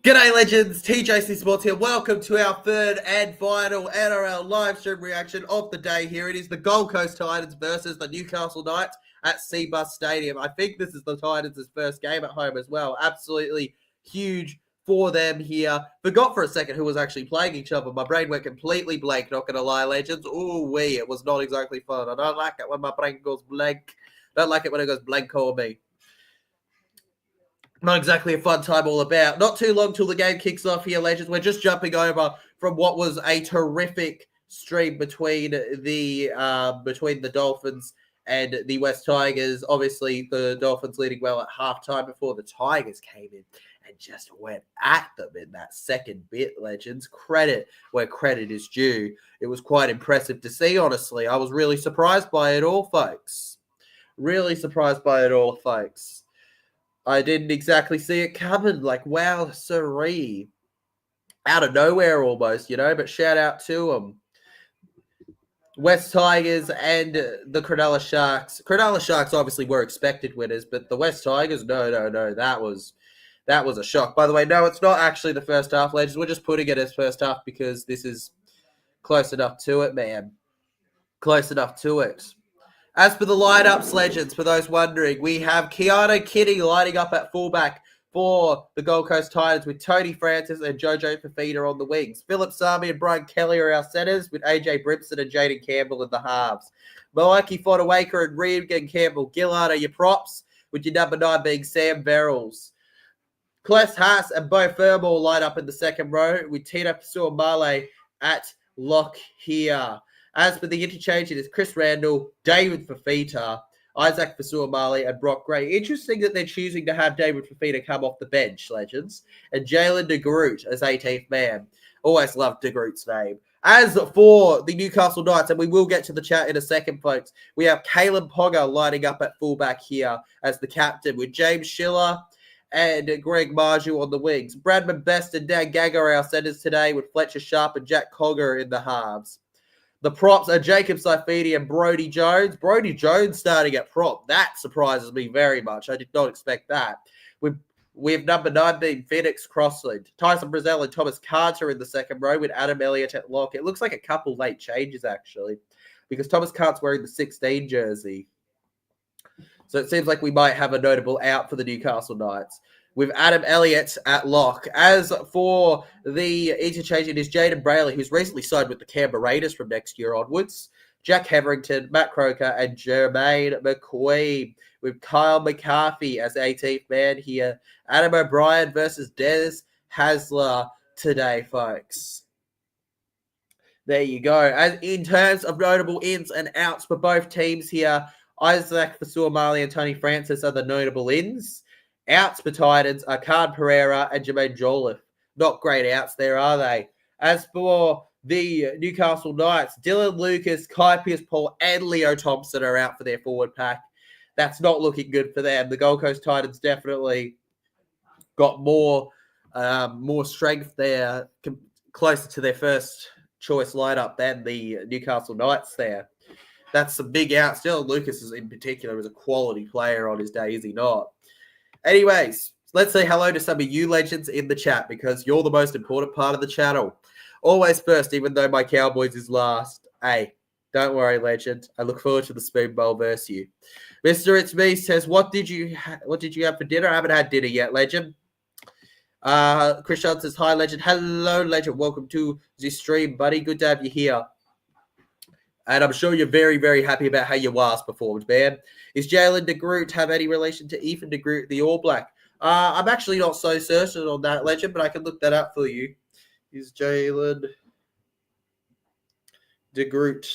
G'day legends, TJC Sports here. Welcome to our third and final NRL live stream reaction of the day here. It is the Gold Coast Titans versus the Newcastle Knights at Seabus Stadium. I think this is the Titans' first game at home as well. Absolutely huge for them here. Forgot for a second who was actually playing each other. My brain went completely blank, not going to lie, legends. Ooh-wee, it was not exactly fun. I don't like it when my brain goes blank. Don't like it when it goes blank on me. Not exactly a fun time all about. Not too long till the game kicks off here, legends. We're just jumping over from what was a terrific stream between the Dolphins and the West Tigers. Obviously, the Dolphins leading well at halftime before the Tigers came in and just went at them in that second bit, legends. Credit where credit is due. It was quite impressive to see, honestly. I was really surprised by it all, folks. Really surprised by it all, folks. I didn't exactly see it coming. Like, wow, siree. Out of nowhere almost, but shout out to them. West Tigers and the Cronulla Sharks. Cronulla Sharks obviously were expected winners, but the West Tigers, no. That was a shock. By the way, no, it's not actually the first half, legends. We're just putting it as first half because this is close enough to it, man. Close enough to it. As for the lineups, legends, for those wondering, we have Keanu Kitty lining up at fullback for the Gold Coast Titans with Tony Francis and Jojo Fafita on the wings. Philip Sami and Brian Kelly are our centres with AJ Brimson and Jaden Campbell in the halves. Malaki Fodawaker and Regan Campbell Gillard are your props, with your number 9 being Sam Verrills. Kless Haas and Bo Fermor line up in the second row with Tina Pasua-Male at lock here. As for the interchange, it is Chris Randall, David Fafita, Isaac Fasua-Mali, and Brock Gray. Interesting that they're choosing to have David Fafita come off the bench, legends, and Jalen de Groot as 18th man. Always loved de Groot's name. As for the Newcastle Knights, and we will get to the chat in a second, folks, we have Caleb Pogger lining up at fullback here as the captain with James Schiller and Greg Marju on the wings. Bradman Best and Dan Gagger are our centres today with Fletcher Sharp and Jack Cogger in the halves. The props are Jacob Saifidi and Brodie Jones. Brodie Jones starting at prop. That surprises me very much. I did not expect that. We have number 9 being Phoenix Crossland. Tyson Brazell and Thomas Carter in the second row with Adam Elliott at lock. It looks like a couple late changes, actually, because Thomas Carter's wearing the 16 jersey. So it seems like we might have a notable out for the Newcastle Knights, with Adam Elliott at lock. As for the interchange, it is Jaden Brayley, who's recently signed with the Canberra Raiders from next year onwards. Jack Hetherington, Matt Croker, and Jermaine McQueen, with Kyle McCarthy as 18th man here. Adam O'Brien versus Des Hasler today, folks. There you go. As in terms of notable ins and outs for both teams here, Isaac Fasua-Mali and Tony Francis are the notable ins. Outs for Titans are Khan Pereira and Jermaine Jolliffe. Not great outs there, are they? As for the Newcastle Knights, Dylan Lucas, Kai Pierce-Paul, and Leo Thompson are out for their forward pack. That's not looking good for them. The Gold Coast Titans definitely got more strength there, closer to their first choice lineup than the Newcastle Knights there. That's some big outs. Dylan Lucas is in particular is a quality player on his day, is he not? Anyways, let's say hello to some of you legends in the chat because you're the most important part of the channel. Always first, even though my Cowboys is last. Hey, don't worry, legend. I look forward to the Spoon Bowl versus you. Mr. It's Me says, what did you have for dinner? I haven't had dinner yet, legend. Chris Sean says, hi, legend. Hello, legend. Welcome to the stream, buddy. Good to have you here. And I'm sure you're very, very happy about how your Wasp performed, man. Is Jalen de Groot have any relation to Ethan de Groot, the All Black? I'm actually not so certain on that, legend, but I can look that up for you. Is Jalen de Groot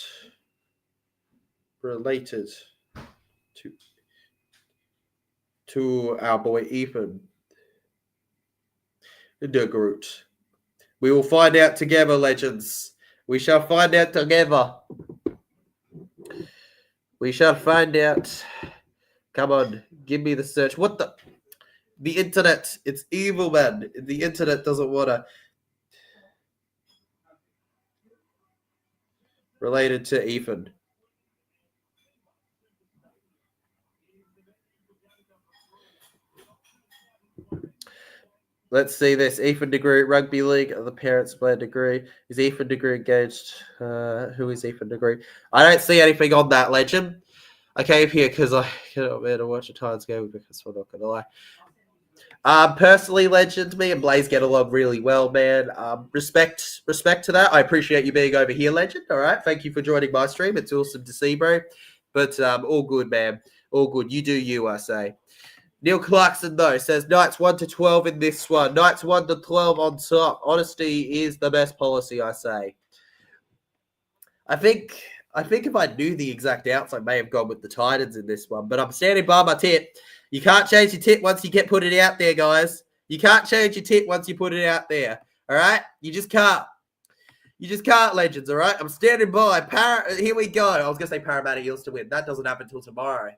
related to our boy Ethan de Groot? We will find out together, legends. We shall find out together. We shall find out. Come on, give me the search. What the? The internet. It's evil, man. The internet doesn't want to. Related to Ethan. Let's see this. Ethan DeGree, Rugby League, the parents plan DeGree. Is Ethan DeGree engaged? Who is Ethan DeGree? I don't see anything on that, legend. I came here because I cannot bear to watch a Titans game because we're not going to lie. Personally, legend, me and Blaze get along really well, man. Respect to that. I appreciate you being over here, legend. All right, thank you for joining my stream. It's awesome to see, bro. But all good, man. All good. You do you, I say. Neil Clarkson, though, says Knights 1 to 12 in this one. Knights 1 to 12 on top. Honesty is the best policy, I say. I think if I knew the exact outs, I may have gone with the Titans in this one. But I'm standing by my tip. You can't change your tip once you put it out there, guys. You can't change your tip once you put it out there. All right? You just can't. You just can't, legends, all right? I'm standing by. Here we go. I was going to say Parramatta Eels to win. That doesn't happen until tomorrow.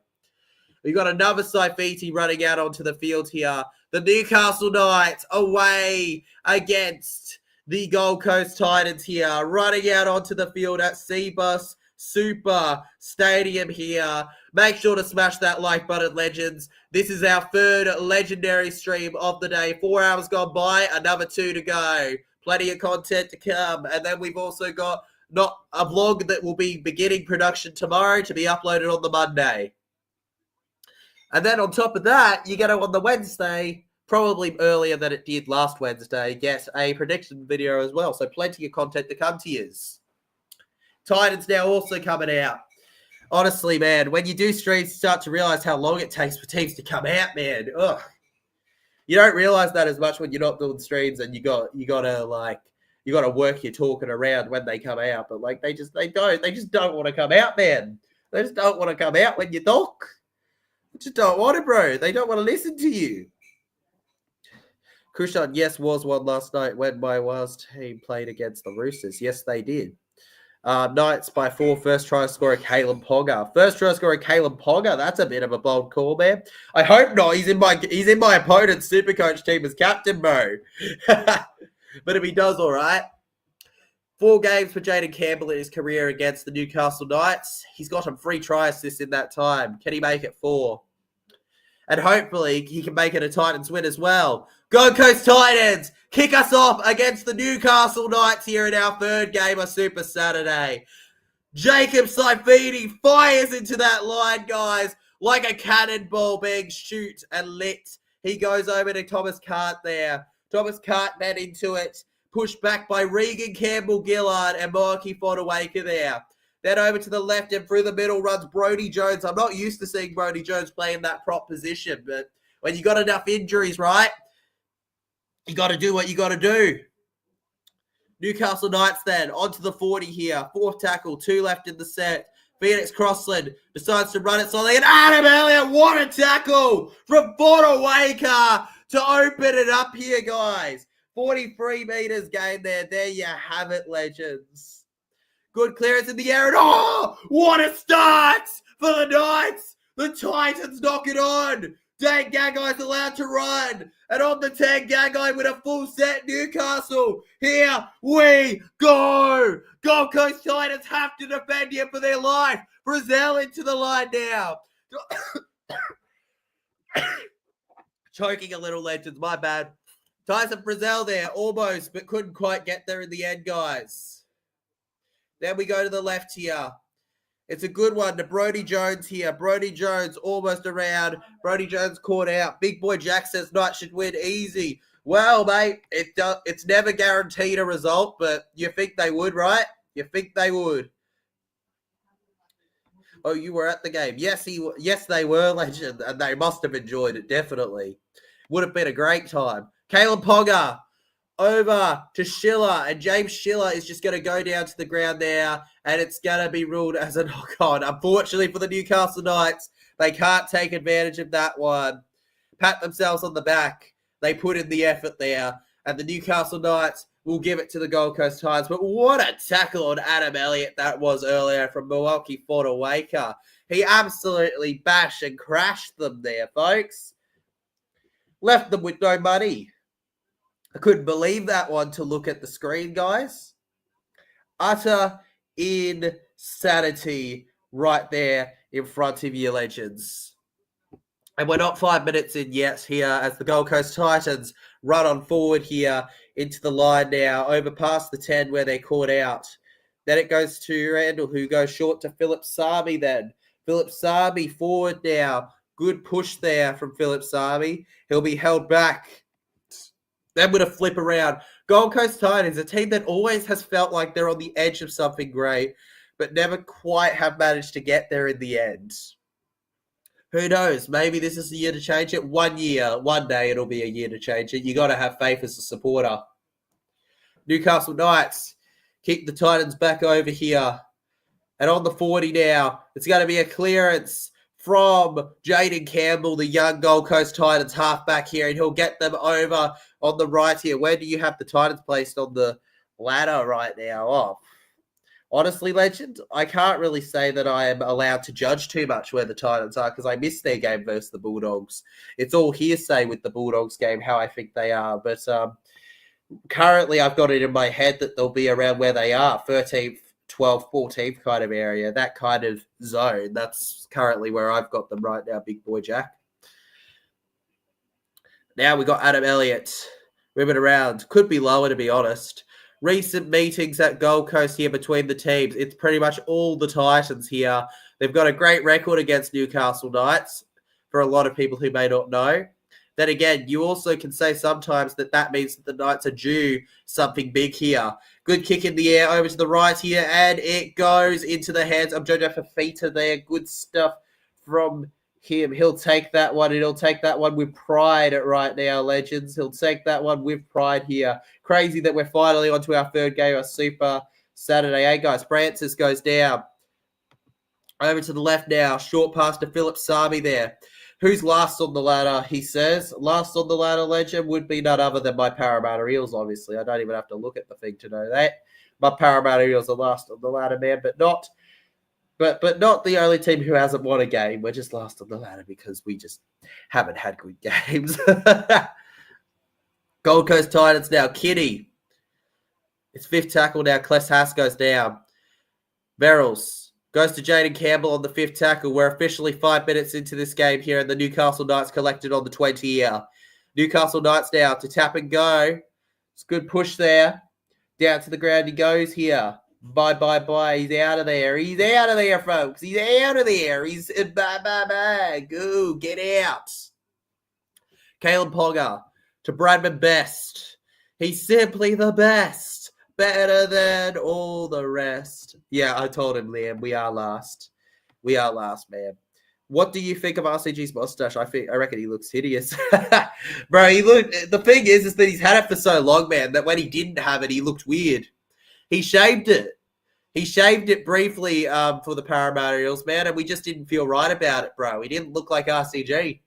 We've got another Saifiti running out onto the field here. The Newcastle Knights away against the Gold Coast Titans here. Running out onto the field at Seabus Super Stadium here. Make sure to smash that like button, legends. This is our third legendary stream of the day. 4 hours gone by, another 2 to go. Plenty of content to come. And then we've also got not a vlog that will be beginning production tomorrow to be uploaded on the Monday. And then on top of that, you're going to, on the Wednesday, probably earlier than it did last Wednesday, get a prediction video as well. So plenty of content to come to you. Titans now also coming out. Honestly, man, when you do streams, you start to realize how long it takes for teams to come out, man. Ugh. You don't realize that as much when you're not doing streams and you gotta work your talking around when they come out. But like they just don't want to come out, man. They just don't want to come out when you talk. They just don't want it, bro. They don't want to listen to you. Krishan, yes, was one last night when my Wales team played against the Roosters. Yes, they did. Knights by 4. First try scorer, Caleb Pogger. First try scorer, Caleb Pogger. That's a bit of a bold call, man. I hope not. He's in my opponent's Supercoach team as captain, bro. But if he does, all right. 4 games for Jaden Campbell in his career against the Newcastle Knights. He's got him 3 try assists in that time. Can he make it 4? And hopefully he can make it a Titans win as well. Gold Coast Titans kick us off against the Newcastle Knights here in our third game of Super Saturday. Jacob Saifiti fires into that line, guys, like a cannonball being shoot and lit. He goes over to Thomas Cart there. Thomas Cart then into it. Pushed back by Regan Campbell-Gillard and Moaki Fodawaker there. Then over to the left and through the middle runs Brodie Jones. I'm not used to seeing Brodie Jones play in that prop position, but when you got enough injuries, right, you got to do what you got to do. Newcastle Knights then onto the 40 here. 4th tackle, 2 left in the set. Phoenix Crossland decides to run it solely. And Adam Elliott, what a tackle from Fodawaker to open it up here, guys. 43 meters gain there. There you have it, legends. Good clearance in the air. And oh, what a start for the Knights. The Titans knock it on. Dan Gagai's allowed to run. And on the 10, Gagai with a full set. Newcastle. Here we go. Gold Coast Titans have to defend here for their life. Brazil into the line now. Choking a little, legends. My bad. Tyson Brazil there. Almost, but couldn't quite get there in the end, guys. Then we go to the left here. It's a good one to Brodie Jones here. Brodie Jones almost around. Brodie Jones caught out. Big boy Jack says Knights should win easy. Well, mate, it's never guaranteed a result, but you think they would, right? You think they would. Oh, you were at the game. Yes, they were, legend, and they must have enjoyed it, definitely. Would have been a great time. Caleb Pogger over to Schiller, and James Schiller is just going to go down to the ground there, and it's going to be ruled as a knock-on. Unfortunately for the Newcastle Knights, they can't take advantage of that one. Pat themselves on the back. They put in the effort there, and the Newcastle Knights will give it to the Gold Coast Titans. But what a tackle on Adam Elliott that was earlier from Milwaukee Fodawaker. He absolutely bashed and crashed them there, folks. Left them with no money. I couldn't believe that one to look at the screen, guys. Utter insanity right there in front of you, legends. And we're not 5 minutes in yet here as the Gold Coast Titans run on forward here into the line now, over past the 10 where they're caught out. Then it goes to Randall, who goes short to Philip Sami then. Philip Sami forward now. Good push there from Philip Sami. He'll be held back. Then with a flip around. Gold Coast Titans, a team that always has felt like they're on the edge of something great, but never quite have managed to get there in the end. Who knows? Maybe this is the year to change it. 1 year, one day it'll be a year to change it. You got to have faith as a supporter. Newcastle Knights kick the Titans back over here. And on the 40 now, it's going to be a clearance from Jaden Campbell, the young Gold Coast Titans halfback here, and he'll get them over on the right here. Where do you have the Titans placed on the ladder right now? Oh, honestly, Legend, I can't really say that I am allowed to judge too much where the Titans are because I missed their game versus the Bulldogs. It's all hearsay with the Bulldogs game, how I think they are. But currently, I've got it in my head that they'll be around where they are, 13th, 12th, 14th kind of area, that kind of zone. That's currently where I've got them right now, big boy Jack. Now we got Adam Elliott moving around. Could be lower, to be honest. Recent meetings at Gold Coast here between the teams. It's pretty much all the Titans here. They've got a great record against Newcastle Knights, for a lot of people who may not know. Then again, you also can say sometimes that means that the Knights are due something big here. Good kick in the air over to the right here, and it goes into the hands of Jojo Fafita there. Good stuff from him. He'll take that one, and he'll take that one with pride right now, Legends. He'll take that one with pride here. Crazy that we're finally onto our third game of Super Saturday. Hey, guys, Francis goes down. Over to the left now. Short pass to Philip Sami there. Who's last on the ladder, he says. Last on the ladder, Legend, would be none other than my Parramatta Eels, obviously. I don't even have to look at the thing to know that. My Parramatta Eels are last on the ladder, man, but not the only team who hasn't won a game. We're just last on the ladder because we just haven't had good games. Gold Coast Titans now. Kitty. It's fifth tackle now. Kless Haas goes down. Verrills. Goes to Jaden Campbell on the fifth tackle. We're officially 5 minutes into this game here, and the Newcastle Knights collected on the 20 here. Newcastle Knights now to tap and go. It's a good push there. Down to the ground he goes here. Bye. He's out of there. He's out of there, folks. He's out of there. He's bye. Go, get out. Caleb Pogger to Bradman Best. He's simply the best. Better than all the rest. Yeah, I told him, Liam, we are last. We are last, man. What do you think of RCG's mustache? I reckon he looks hideous. Bro, the thing is that he's had it for so long, man, that when he didn't have it, he looked weird. He shaved it. He shaved it briefly for the Parramatta Eels, man, and we just didn't feel right about it, bro. He didn't look like RCG.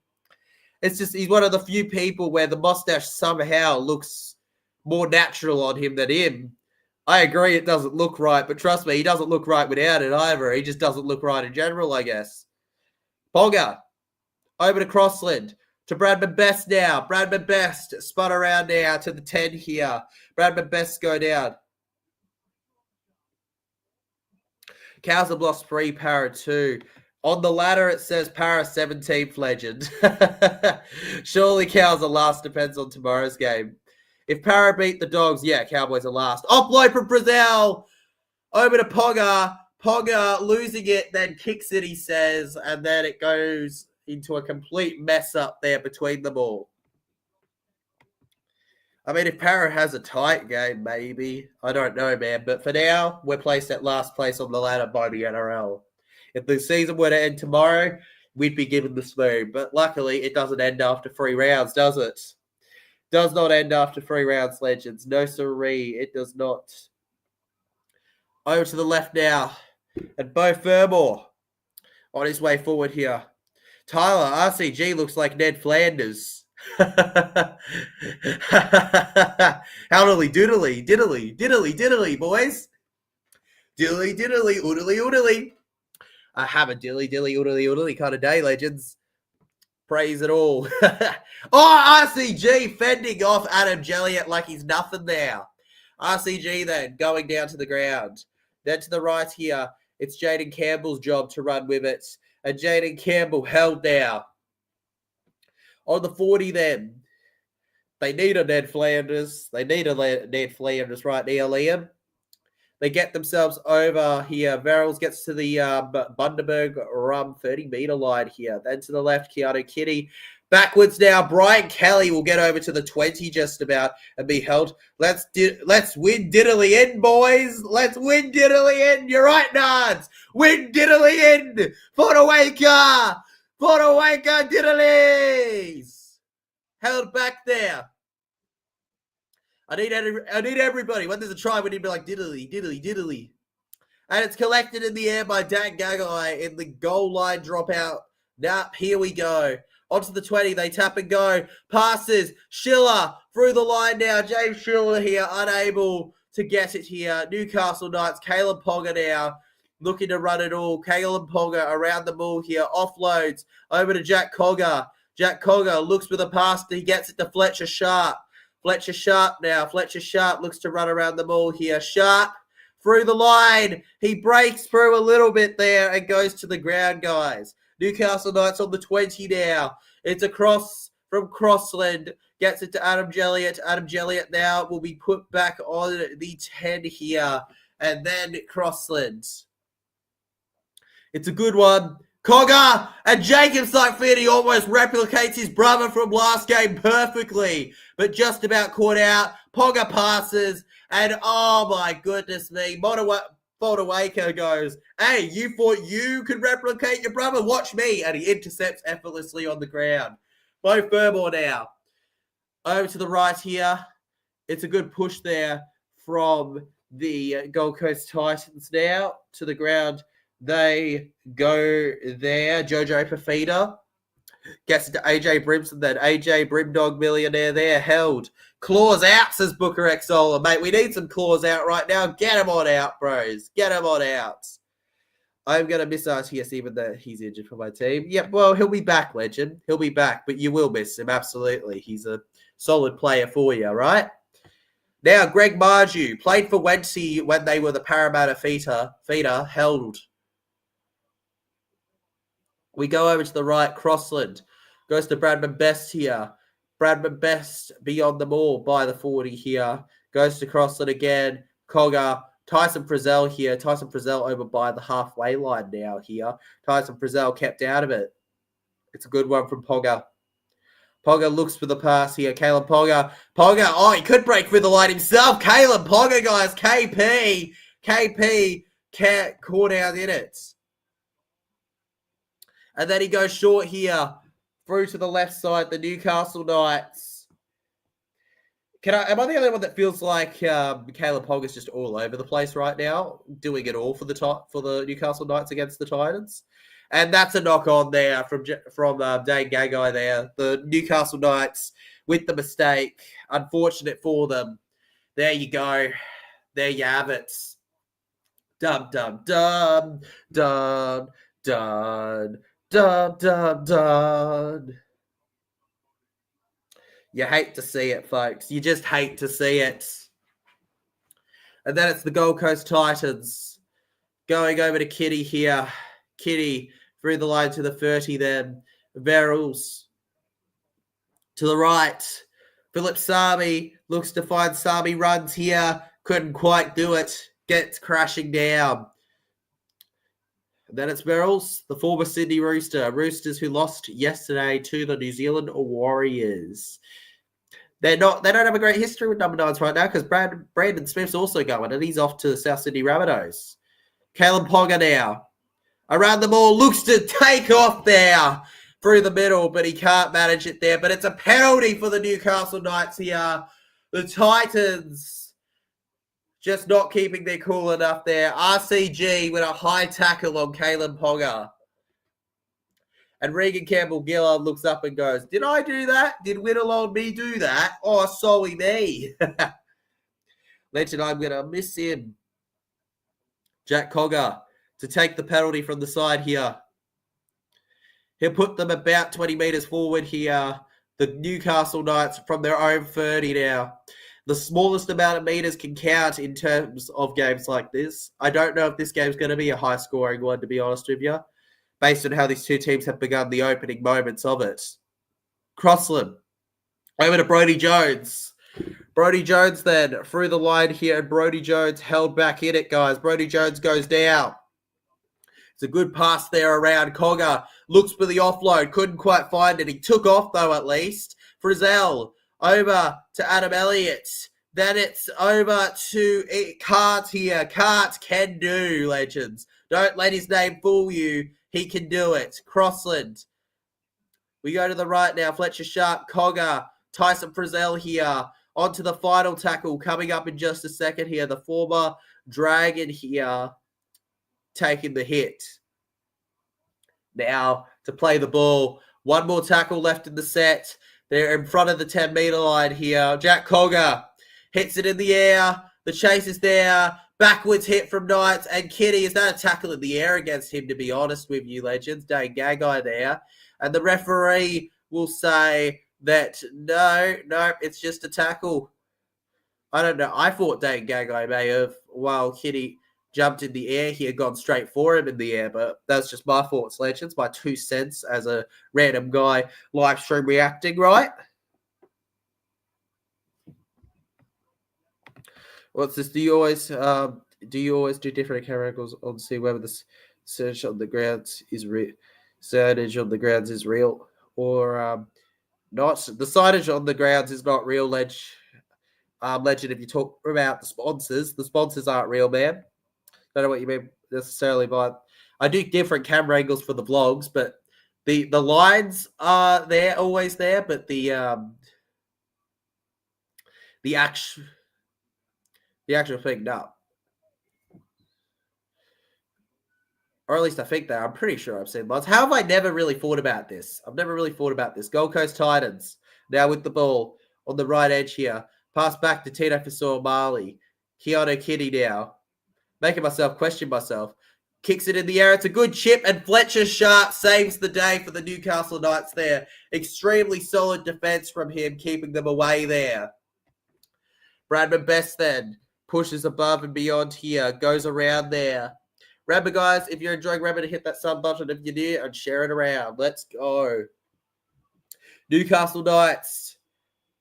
It's just, he's one of the few people where the mustache somehow looks more natural on him than him. I agree it doesn't look right, but trust me, he doesn't look right without it either. He just doesn't look right in general, I guess. Pogger, over to Crossland, to Bradman Best now. Bradman Best spun around now to the 10 here. Bradman Best go down. Cows have lost 3, Para 2. On the ladder, it says Para 17th, Legend. Surely Cows are last, depends on tomorrow's game. If Para beat the Dogs, yeah, Cowboys are last. Offload from Brazil. Over to Pogger. Pogger losing it, then kicks it, he says, and then it goes into a complete mess up there between them all. I mean, if Para has a tight game, maybe. I don't know, man. But for now, we're placed at last place on the ladder by the NRL. If the season were to end tomorrow, we'd be given the spoon. But luckily, it doesn't end after 3 rounds, does it? Does not end after 3 rounds, Legends. No siree, it does not. Over to the left now. And Beau Fermor on his way forward here. Tyler, RCG looks like Ned Flanders. How diddly, boys. Diddly, oodly. I have a oodly kind of day, Legends. Praise it all. RCG fending off Adam Jelliot like he's nothing now. RCG then going down to the ground. Then to the right here, it's Jaden Campbell's job to run with it. And Jaden Campbell held down. On the 40 then, they need a Ned Flanders. They need a Ned Flanders right now, Liam. They get themselves over here. Verrills gets to the Bundaberg Rum 30-meter line here. Then to the left, Keanu Kitty. Backwards now, Brian Kelly will get over to the 20 just about and be held. Let's win diddly in, boys. Let's win diddly in. You're right, Nards. Win diddly in. Fodawaker diddlies. Held back there. I need everybody. When there's a try, we need to be like diddly, diddly, diddly. And it's collected in the air by Dan Gagai in the goal line dropout. Now, here we go. Onto the 20, they tap and go. Passes, Schiller through the line now. James Schiller here, unable to get it here. Newcastle Knights, Caleb Ponga now, looking to run it all. Caleb Ponga around the ball here. Offloads over to Jack Cogger. Jack Cogger looks for the pass. He gets it to Fletcher Sharp. Fletcher Sharp now. Fletcher Sharp looks to run around the ball here. Sharp through the line. He breaks through a little bit there and goes to the ground, guys. Newcastle Knights on the 20 now. It's across from Crossland. Gets it to Adam Jelliot. Adam Jelliot now will be put back on the 10 here. And then Crossland. It's a good one. Cogger and Jacobs like Feeney almost replicates his brother from last game perfectly, but just about caught out. Ponga passes, and oh my goodness me, Fodawaker goes, hey, you thought you could replicate your brother? Watch me. And he intercepts effortlessly on the ground. Bo Fermor now. Over to the right here. It's a good push there from the Gold Coast Titans now to the ground. They go there. Jojo Fafita gets it to AJ Brimson. Then AJ Brimdog Millionaire there held. Claws out, says Booker Xola. Mate, we need some claws out right now. Get him on out, bros. Get him on out. I'm going to miss RTS even though he's injured for my team. Yeah, well, he'll be back, legend. He'll be back, but you will miss him, absolutely. He's a solid player for you, right? Now, Greg Marju played for Wency when they were the Parramatta feeder held. We go over to the right. Crossland goes to Bradman Best here. Bradman Best beyond them all by the 40 here. Goes to Crossland again. Cogger. Tyson Frizzell here. Tyson Frizzell over by the halfway line now here. Tyson Frizzell kept out of it. It's a good one from Ponga. Ponga looks for the pass here. Caleb Ponga. Ponga. Oh, he could break through the line himself. Caleb Ponga, guys. KP caught out in it. And then he goes short here, through to the left side, the Newcastle Knights. Am I the only one that feels like Caleb Hogg is just all over the place right now, doing it all for the Newcastle Knights against the Titans? And that's a knock on there from Dane Gagai there. The Newcastle Knights with the mistake. Unfortunate for them. There you go. There you have it. Dum, dum, dum, dum, dum. Dun, dun, dun. You hate to see it, folks. You just hate to see it. And then it's the Gold Coast Titans going over to Kitty here. Kitty through the line to the 30 then. Verrills to the right. Philip Sami looks to find Sami, runs here. Couldn't quite do it. Gets crashing down. Then it's Verrills, the former Sydney Roosters who lost yesterday to the New Zealand Warriors. They don't have a great history with number 9s right now because Brandon Smith's also going and he's off to the South Sydney Rabbitohs. Caleb Ponga now. Around the ball, looks to take off there through the middle, but he can't manage it there. But it's a penalty for the Newcastle Knights here. The Titans just not keeping their cool enough there. RCG with a high tackle on Caleb Ponga. And Regan Campbell-Gillard looks up and goes, did I do that? Did Winalong me do that? Oh, sorry me. Legend, I'm going to miss him. Jack Cogger to take the penalty from the side here. He'll put them about 20 metres forward here. The Newcastle Knights from their own 30 now. The smallest amount of meters can count in terms of games like this. I don't know if this game's going to be a high-scoring one, to be honest with you, based on how these two teams have begun the opening moments of it. Crossland. Over to Brodie Jones. Brodie Jones then through the line here, and Brodie Jones held back in it, guys. Brodie Jones goes down. It's a good pass there around. Cogger looks for the offload. Couldn't quite find it. He took off, though, at least. Frizzell over to Adam Elliott. Then it's over to Cart here. Cart can do, legends. Don't let his name fool you. He can do it. Crossland. We go to the right now. Fletcher Sharp, Cogger, Tyson Frizzell here. On to the final tackle coming up in just a second here. The former Dragon here taking the hit. Now to play the ball. One more tackle left in the set. They're in front of the 10-meter line here. Jack Cogger hits it in the air. The chase is there. Backwards hit from Knights. And Kitty, is that a tackle in the air against him, to be honest with you, legends? Dane Gagai there. And the referee will say that, no, it's just a tackle. I don't know. I thought Dane Gagai may have, while Kitty jumped in the air here, gone straight for him in the air. But that's just my thoughts, legends. My 2 cents as a random guy live stream reacting, right? What's this? Do you always do different camera angles on see whether the search on the grounds is real? Signage on the grounds is real or not? The signage on the grounds is not real, legend. If you talk about the sponsors aren't real, man. Don't know what you mean necessarily by. I do different camera angles for the vlogs, but the lines are there, always there, but the actual thing, no. Or at least I think that. I'm pretty sure I've seen lots. How have I never really thought about this? I've never really thought about this. Gold Coast Titans now with the ball on the right edge here. Pass back to Tino Fasor-Marley. Keanu Kitty now. Making myself question myself. Kicks it in the air. It's a good chip. And Fletcher Sharp saves the day for the Newcastle Knights there. Extremely solid defense from him, keeping them away there. Bradman Best then pushes above and beyond here. Goes around there. Remember, guys, if you're enjoying, remember to hit that sub button if you're new and share it around. Let's go. Newcastle Knights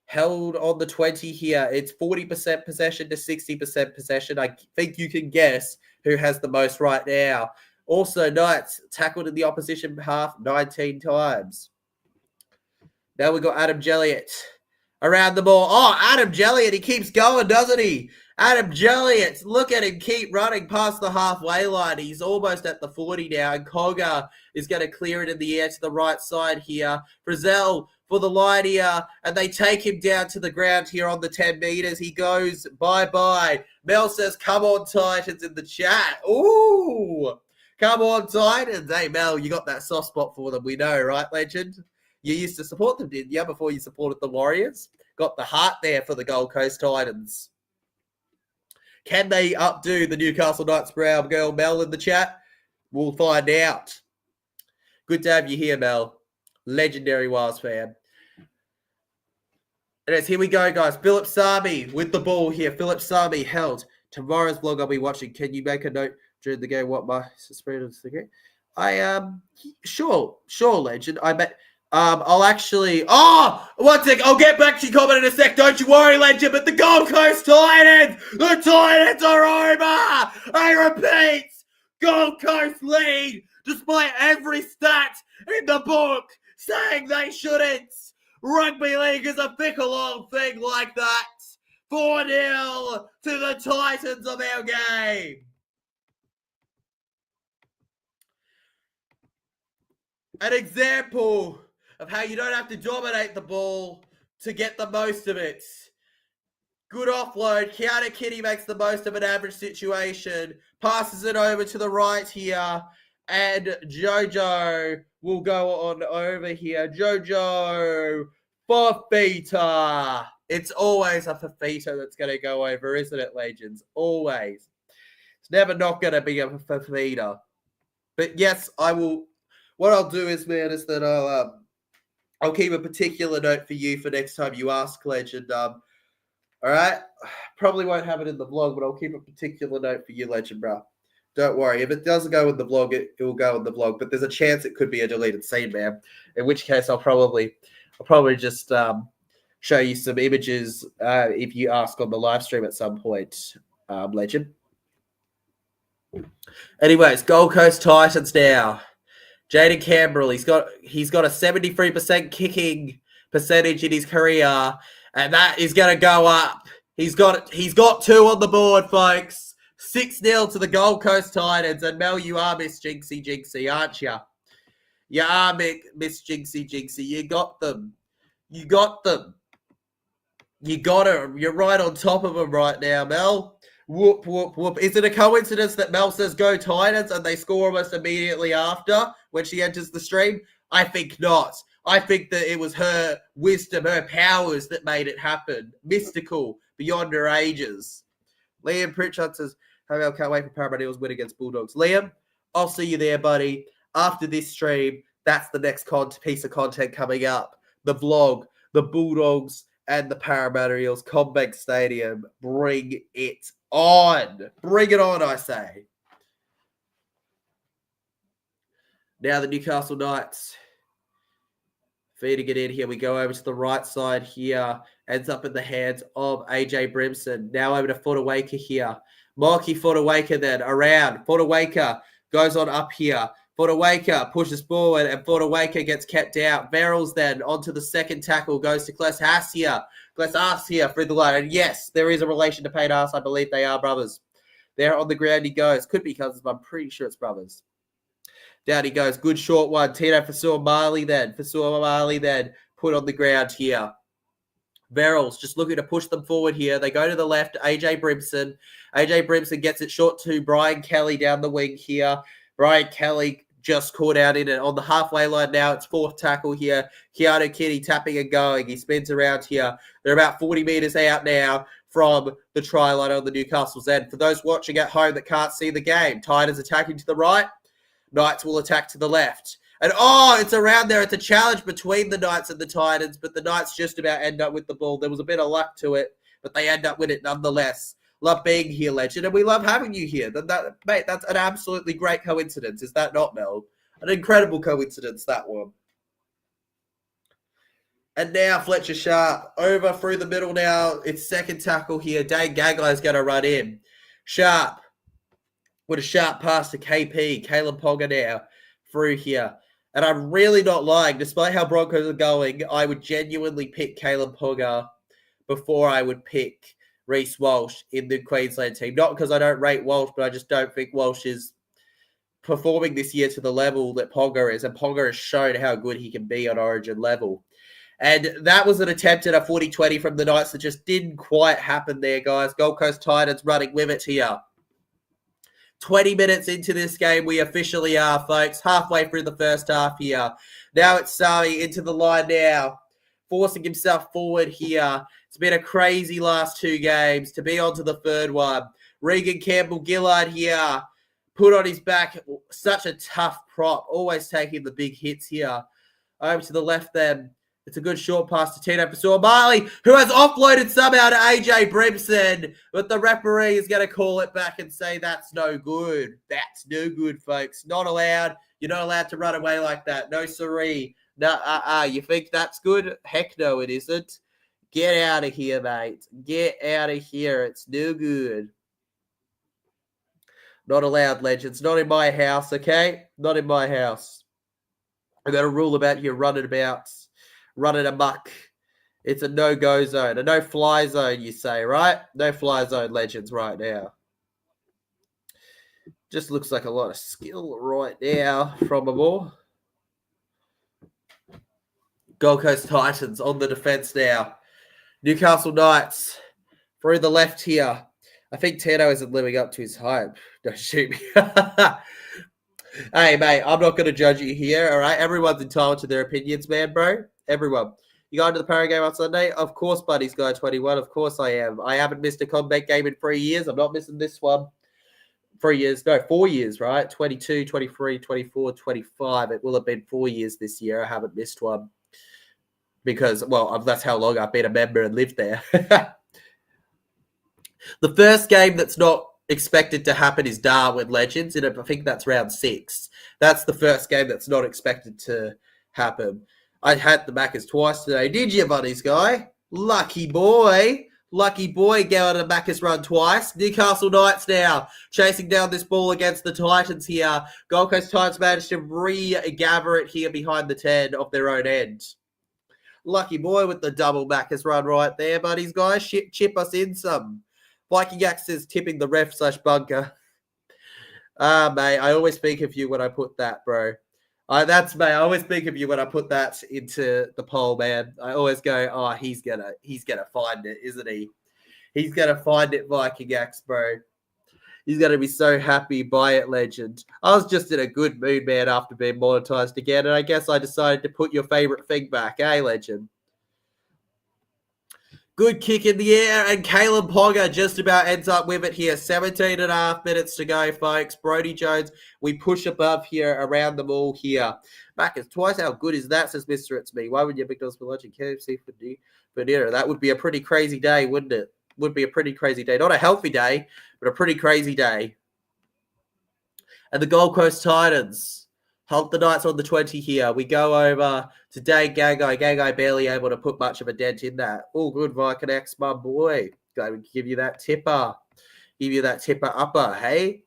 held on the 20 here. It's 40% possession to 60% possession. I think you can guess who has the most right now. Also, Knights tackled in the opposition half 19 times. Now we've got Adam Jelliot around the ball. Oh, Adam Jelliot, he keeps going, doesn't he? Adam Jelliot, look at him keep running past the halfway line. He's almost at the 40 now, and Cogger is going to clear it in the air to the right side here. Frizzell for the line here, and they take him down to the ground here on the 10 meters. He goes bye-bye. Mel says, come on, Titans, in the chat. Ooh, come on, Titans. Hey, Mel, you got that soft spot for them. We know, right, legend? You used to support them, didn't you, before you supported the Warriors? Got the heart there for the Gold Coast Titans. Can they updo the Newcastle Knights brown girl, Mel, in the chat? We'll find out. Good to have you here, Mel. Legendary Wars fan. And here we go, guys. Philip Sami with the ball here. Philip Sami held. Tomorrow's vlog I'll be watching. Can you make a note during the game what my suspicion is? Sure, legend. I bet. I'll actually. Oh, one sec. I'll get back to your comment in a sec. Don't you worry, legend. But the Gold Coast Titans, the Titans are over. I repeat, Gold Coast lead despite every stat in the book saying they shouldn't. Rugby league is a fickle old thing like that. 4-0 to the Titans of our game. An example of how you don't have to dominate the ball to get the most of it. Good offload. Keanu Kitty makes the most of an average situation. Passes it over to the right here. And Jojo will go on over here. Jojo Fafita. It's always a Fafita that's going to go over, isn't it, legends? Always. It's never not going to be a Fafita. But yes, I will. What I'll do is, man, is that I'll keep a particular note for you for next time you ask, legend. All right? Probably won't have it in the vlog, but I'll keep a particular note for you, legend, bro. Don't worry. If it doesn't go in the vlog, it will go in the vlog. But there's a chance it could be a deleted scene, man. In which case, I'll probably just show you some images if you ask on the live stream at some point, Legend. Anyways, Gold Coast Titans now. Jaden Campbell, he's got a 73% kicking percentage in his career, and that is going to go up. He's got 2 on the board, folks. 6-0 to the Gold Coast Titans, and Mel, you are Miss Jinxie, aren't you? You are Miss Jinxie. You got them. You got them. You got her. You're right on top of them right now, Mel. Whoop, whoop, whoop. Is it a coincidence that Mel says go Titans and they score almost immediately after when she enters the stream? I think not. I think that it was her wisdom, her powers that made it happen. Mystical, beyond her ages. Liam Pritchard says, hey, Mel, can't wait for Parramatta Eels win against Bulldogs. Liam, I'll see you there, buddy. After this stream, that's the next piece of content coming up. The vlog, the Bulldogs and the Parramatta Eels, CommBank Stadium. Bring it on. Bring it on, I say. Now the Newcastle Knights feeding it in here. We go over to the right side here. Ends up in the hands of AJ Brimson. Now over to Fodawaker here. Marky Fodawaker then around. Fodawaker goes on up here. Fodawaker pushes forward and Fodawaker gets kept out. Verrills then onto the second tackle. Goes to Gless Haas here. Gless Haas here through the line. And yes, there is a relation to Payne Haas. I believe they are brothers. There on the ground he goes. Could be cousins, but I'm pretty sure it's brothers. Down he goes. Good short one. Tino Fasua Marley then. Put on the ground here. Verrills just looking to push them forward here. They go to the left. AJ Brimson. AJ Brimson gets it short to Brian Kelly down the wing here. Brian Kelly just caught out in it on the halfway line now. It's 4th tackle here. Keanu Kitty tapping and going. He spins around here. They're about 40 metres out now from the try line on the Newcastle's end. For those watching at home that can't see the game, Titans attacking to the right. Knights will attack to the left. And it's around there. It's a challenge between the Knights and the Titans, but the Knights just about end up with the ball. There was a bit of luck to it, but they end up with it nonetheless. Love being here, Legend, and we love having you here. Mate, that's an absolutely great coincidence. Is that not, Mel? An incredible coincidence, that one. And now Fletcher Sharp over through the middle now. It's second tackle here. Dane Gagai is going to run in. Sharp with a sharp pass to KP. Caleb Ponga now through here. And I'm really not lying. Despite how Broncos are going, I would genuinely pick Caleb Ponga before I would pick Reece Walsh in the Queensland team. Not because I don't rate Walsh, but I just don't think Walsh is performing this year to the level that Ponga is. And Ponga has shown how good he can be on Origin level. And that was an attempt at a 40-20 from the Knights that just didn't quite happen there, guys. Gold Coast Titans running with it here. 20 minutes into this game, we officially are, folks. Halfway through the first half here. Now it's Sami into the line now. Forcing himself forward here. It's been a crazy last 2 games to be on to the third one. Regan Campbell-Gillard here. Put on his back. Such a tough prop. Always taking the big hits here. Over to the left then. It's a good short pass to Tino Fasua-Marley, who has offloaded somehow to AJ Brimson. But the referee is going to call it back and say that's no good. That's no good, folks. Not allowed. You're not allowed to run away like that. No siree. No, you think that's good? Heck no, it isn't. Get out of here, mate. Get out of here. It's no good. Not allowed, Legends. Not in my house, okay? Not in my house. I've got a rule about you running amok. It's a no-go zone. A no-fly zone, you say, right? No-fly zone, Legends, right now. Just looks like a lot of skill right now from them all. Gold Coast Titans on the defense now. Newcastle Knights through the left here. I think Tano isn't living up to his hype. Don't shoot me. Hey, mate, I'm not going to judge you here, all right? Everyone's entitled to their opinions, man, bro. Everyone. You going to the Para game on Sunday? Of course, buddies, Guy 21. Of course I am. I haven't missed a CommBank game in 3 years. I'm not missing this one. 4 years, right? 22, 23, 24, 25. It will have been 4 years this year. I haven't missed one. Because, well, that's how long I've been a member and lived there. The first game that's not expected to happen is Darwin Legends, and I think that's round 6. That's the first game that's not expected to happen. I had the Maccas twice today. Did you, buddies, guy? Lucky boy. Lucky boy going to Maccas run twice. Newcastle Knights now chasing down this ball against the Titans here. Gold Coast Titans managed to regather it here behind the 10 of their own end. Lucky boy with the double Maccas run right there, buddies, guys. Chip us in some. Viking Axe is tipping the ref/bunker. Mate, I always think of you when I put that, bro. I always think of you when I put that into the poll, man. I always go, oh, he's gonna find it, isn't he? He's gonna find it, Viking Axe, bro. He's gonna be so happy by it, legend. I was just in a good mood, man, after being monetized again, and I guess I decided to put your favorite thing back, legend? Good kick in the air, and Caleb Pogger just about ends up with it here. 17.5 minutes to go, folks. Brodie Jones, we push above here around the ball here. Maccas twice. How good is that, says Mr. It's Me. Why would you McDonald's for lunch and KFC for dinner? That would be a pretty crazy day, wouldn't it? Would be a pretty crazy day. Not a healthy day, but a pretty crazy day. And the Gold Coast Titans hunt the Knights on the 20 here. We go over to Dane Gagai. Gagai barely able to put much of a dent in that. Oh, good, Viking X, my boy. Going to give you that tipper. Give you that tipper upper, hey?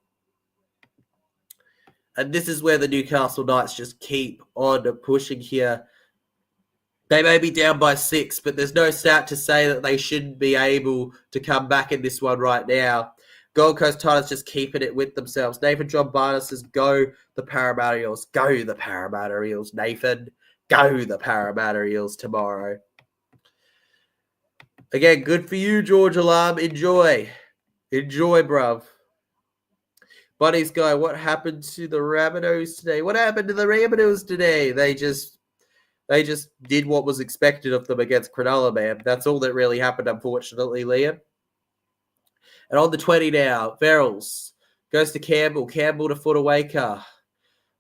And this is where the Newcastle Knights just keep on pushing here. They may be down by 6, but there's no stat to say that they shouldn't be able to come back in this one right now. Gold Coast Titans just keeping it with themselves. Nathan John Barnes says, go the Parramatta Eels. Go the Parramatta Eels, Nathan. Go the Parramatta Eels tomorrow. Again, good for you, George Alarm. Enjoy. Enjoy, bruv. Buddies guy, what happened to the Rabbitohs today? What happened to the Rabbitohs today? They just did what was expected of them against Cronulla, man. That's all that really happened, unfortunately, Liam. And on the 20 now, Verrills goes to Campbell. Campbell to Fodawaker.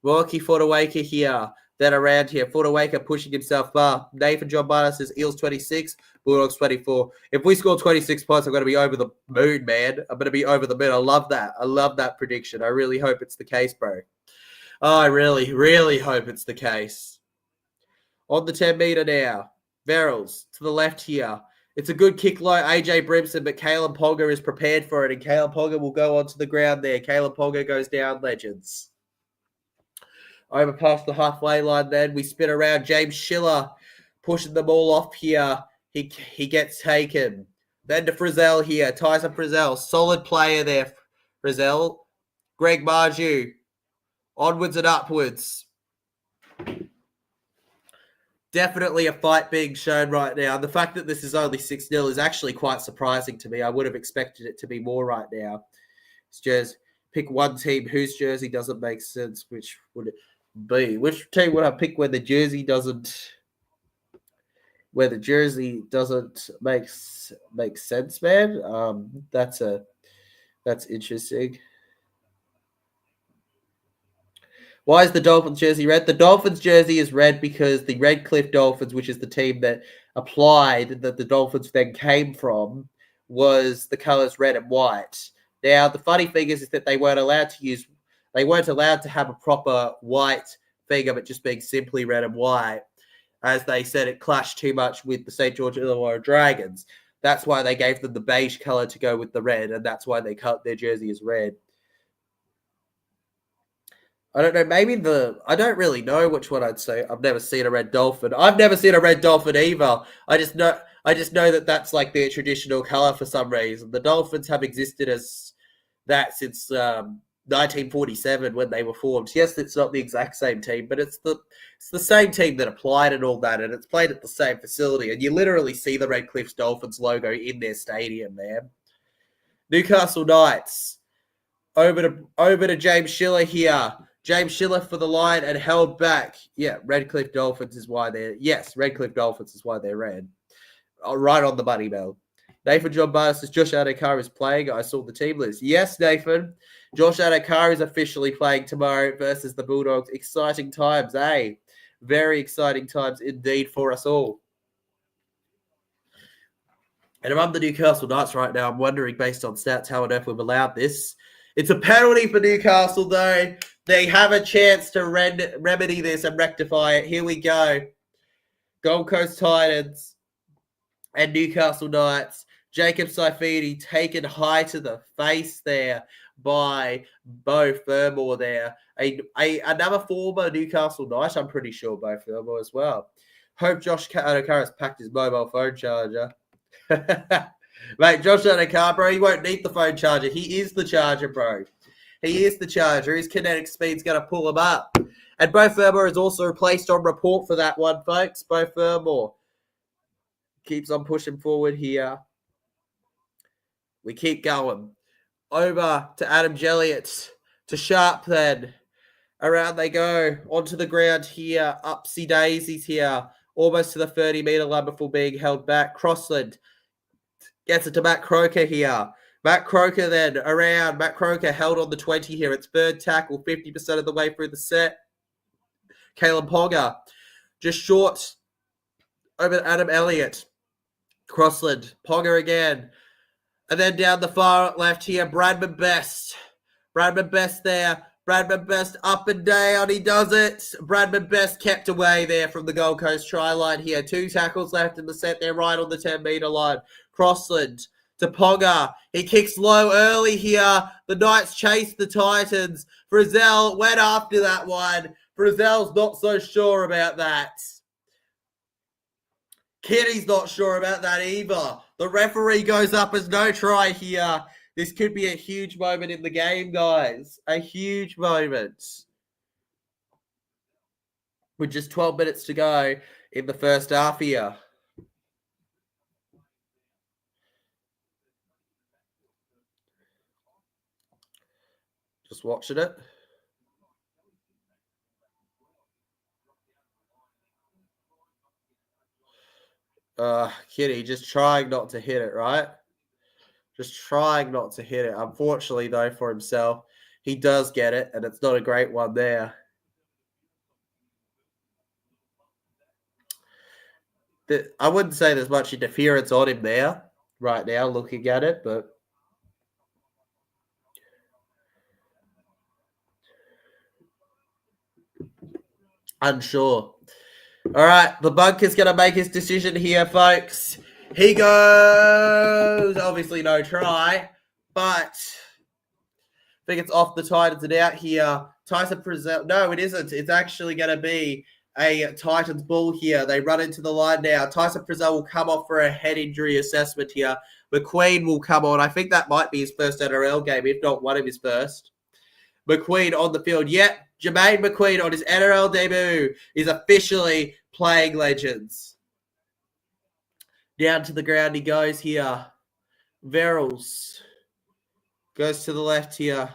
Rocky Fodawaker here. Then around here, Fodawaker pushing himself up. Nathan John Barnes says Eels 26, Bulldogs 24. If we score 26 points, I'm going to be over the moon, man. I'm going to be over the moon. I love that. I love that prediction. I really hope it's the case, bro. Oh, I really, really hope it's the case. On the 10 meter now, Verrills to the left here. It's a good kick low, AJ Brimson, but Caleb Pogger is prepared for it, and Caleb Pogger will go onto the ground there. Caleb Pogger goes down, legends. Over past the halfway line then, we spin around. James Schiller pushing the ball off here. He gets taken. Then to Frizzell here. Tyson Frizzell, solid player there, Frizzell. Greg Marju, onwards and upwards. Definitely a fight being shown right now. The fact that this is only 6-0 is actually quite surprising to me. I would have expected it to be more right now. It's just pick one team whose jersey doesn't make sense. Which would it be? Which team would I pick where the jersey doesn't make sense, man? That's interesting. Why is the Dolphins jersey red? The Dolphins jersey is red because the Redcliffe Dolphins, which is the team that applied that the Dolphins then came from, was the colors red and white. Now, the funny thing is that they weren't allowed to have a proper white thing of it just being simply red and white. As they said, it clashed too much with the St. George Illawarra Dragons. That's why they gave them the beige color to go with the red, and that's why they cut their jersey as red. I don't know. I don't really know which one I'd say. I've never seen a red dolphin. I've never seen a red dolphin either. I just know that that's like their traditional color for some reason. The Dolphins have existed as that since 1947 when they were formed. Yes, it's not the exact same team, but it's the same team that applied and all that, and it's played at the same facility. And you literally see the Redcliffe Dolphins logo in their stadium, man. Newcastle Knights over to James Schiller here. James Schiller for the line and held back. Yeah, Redcliffe Dolphins is why they're... Yes, Redcliffe Dolphins is why they're red. Right on the money, Mel. Nathan John Barnes says Josh Adokar is playing. I saw the team list. Yes, Nathan. Josh Adokar is officially playing tomorrow versus the Bulldogs. Exciting times, eh? Very exciting times indeed for us all. And I'm the Newcastle Knights right now. I'm wondering, based on stats, how on earth we've allowed this. It's a penalty for Newcastle, though. They have a chance to remedy this and rectify it. Here we go. Gold Coast Titans and Newcastle Knights. Jacob Saifidi taken high to the face there by Beau Fermor there. Another former Newcastle Knight, I'm pretty sure, Beau Fermor as well. Hope Josh Adokara's packed his mobile phone charger. Mate, Josh Adokar, bro, he won't need the phone charger. He is the charger, bro. He is the charger. His kinetic speed's going to pull him up. And Beau Fermor is also placed on report for that one, folks. Beau Fermor keeps on pushing forward here. We keep going. Over to Adam Jelliot. To Sharp then. Around they go. Onto the ground here. Upsy daisies here. Almost to the 30-metre line before being held back. Crossland gets it to Matt Croker here. Matt Croker then around. Matt Croker held on the 20 here. It's third tackle, 50% of the way through the set. Kalen Ponga just short over to Adam Elliott. Crossland. Ponga again. And then down the far left here, Bradman Best. Bradman Best there. Bradman Best up and down. He does it. Bradman Best kept away there from the Gold Coast try line here. 2 tackles left in the set there, right on the 10-metre line. Crossland to Ponga. He kicks low early here. The Knights chase the Titans. Frizzell went after that one. Frizzell's not so sure about that. Kitty's not sure about that either. The referee goes up as no try here. This could be a huge moment in the game, guys. A huge moment. With just 12 minutes to go in the first half here. Just watching it. Kitty just trying not to hit it, right? Just trying not to hit it. Unfortunately, though, for himself, he does get it, and it's not a great one there. I wouldn't say there's much interference on him there right now, looking at it, but unsure. All right, the bunker's going to make his decision here, folks. He goes, obviously no try, but I think it's off the Titans and out here. Tyson Frizzell, no, it isn't. It's actually going to be a Titans ball here. They run into the line now. Tyson Frizzell will come off for a head injury assessment here. McQueen will come on. I think that might be his first NRL game, if not one of his first. McQueen on the field. Yep, Jermaine McQueen on his NRL debut is officially playing Legends. Down to the ground he goes here. Verrills goes to the left here.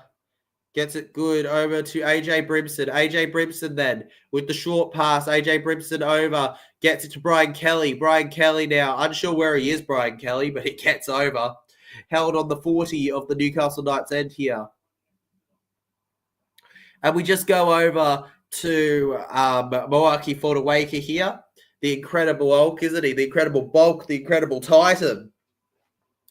Gets it good over to AJ Brimson. AJ Brimson then with the short pass. AJ Brimson over. Gets it to Brian Kelly. Brian Kelly now. Unsure where he is, Brian Kelly, but it gets over. Held on the 40 of the Newcastle Knights end here. And we just go over to Moaki Fortawaka here. The incredible Hulk, isn't he? The incredible bulk, the incredible Titan.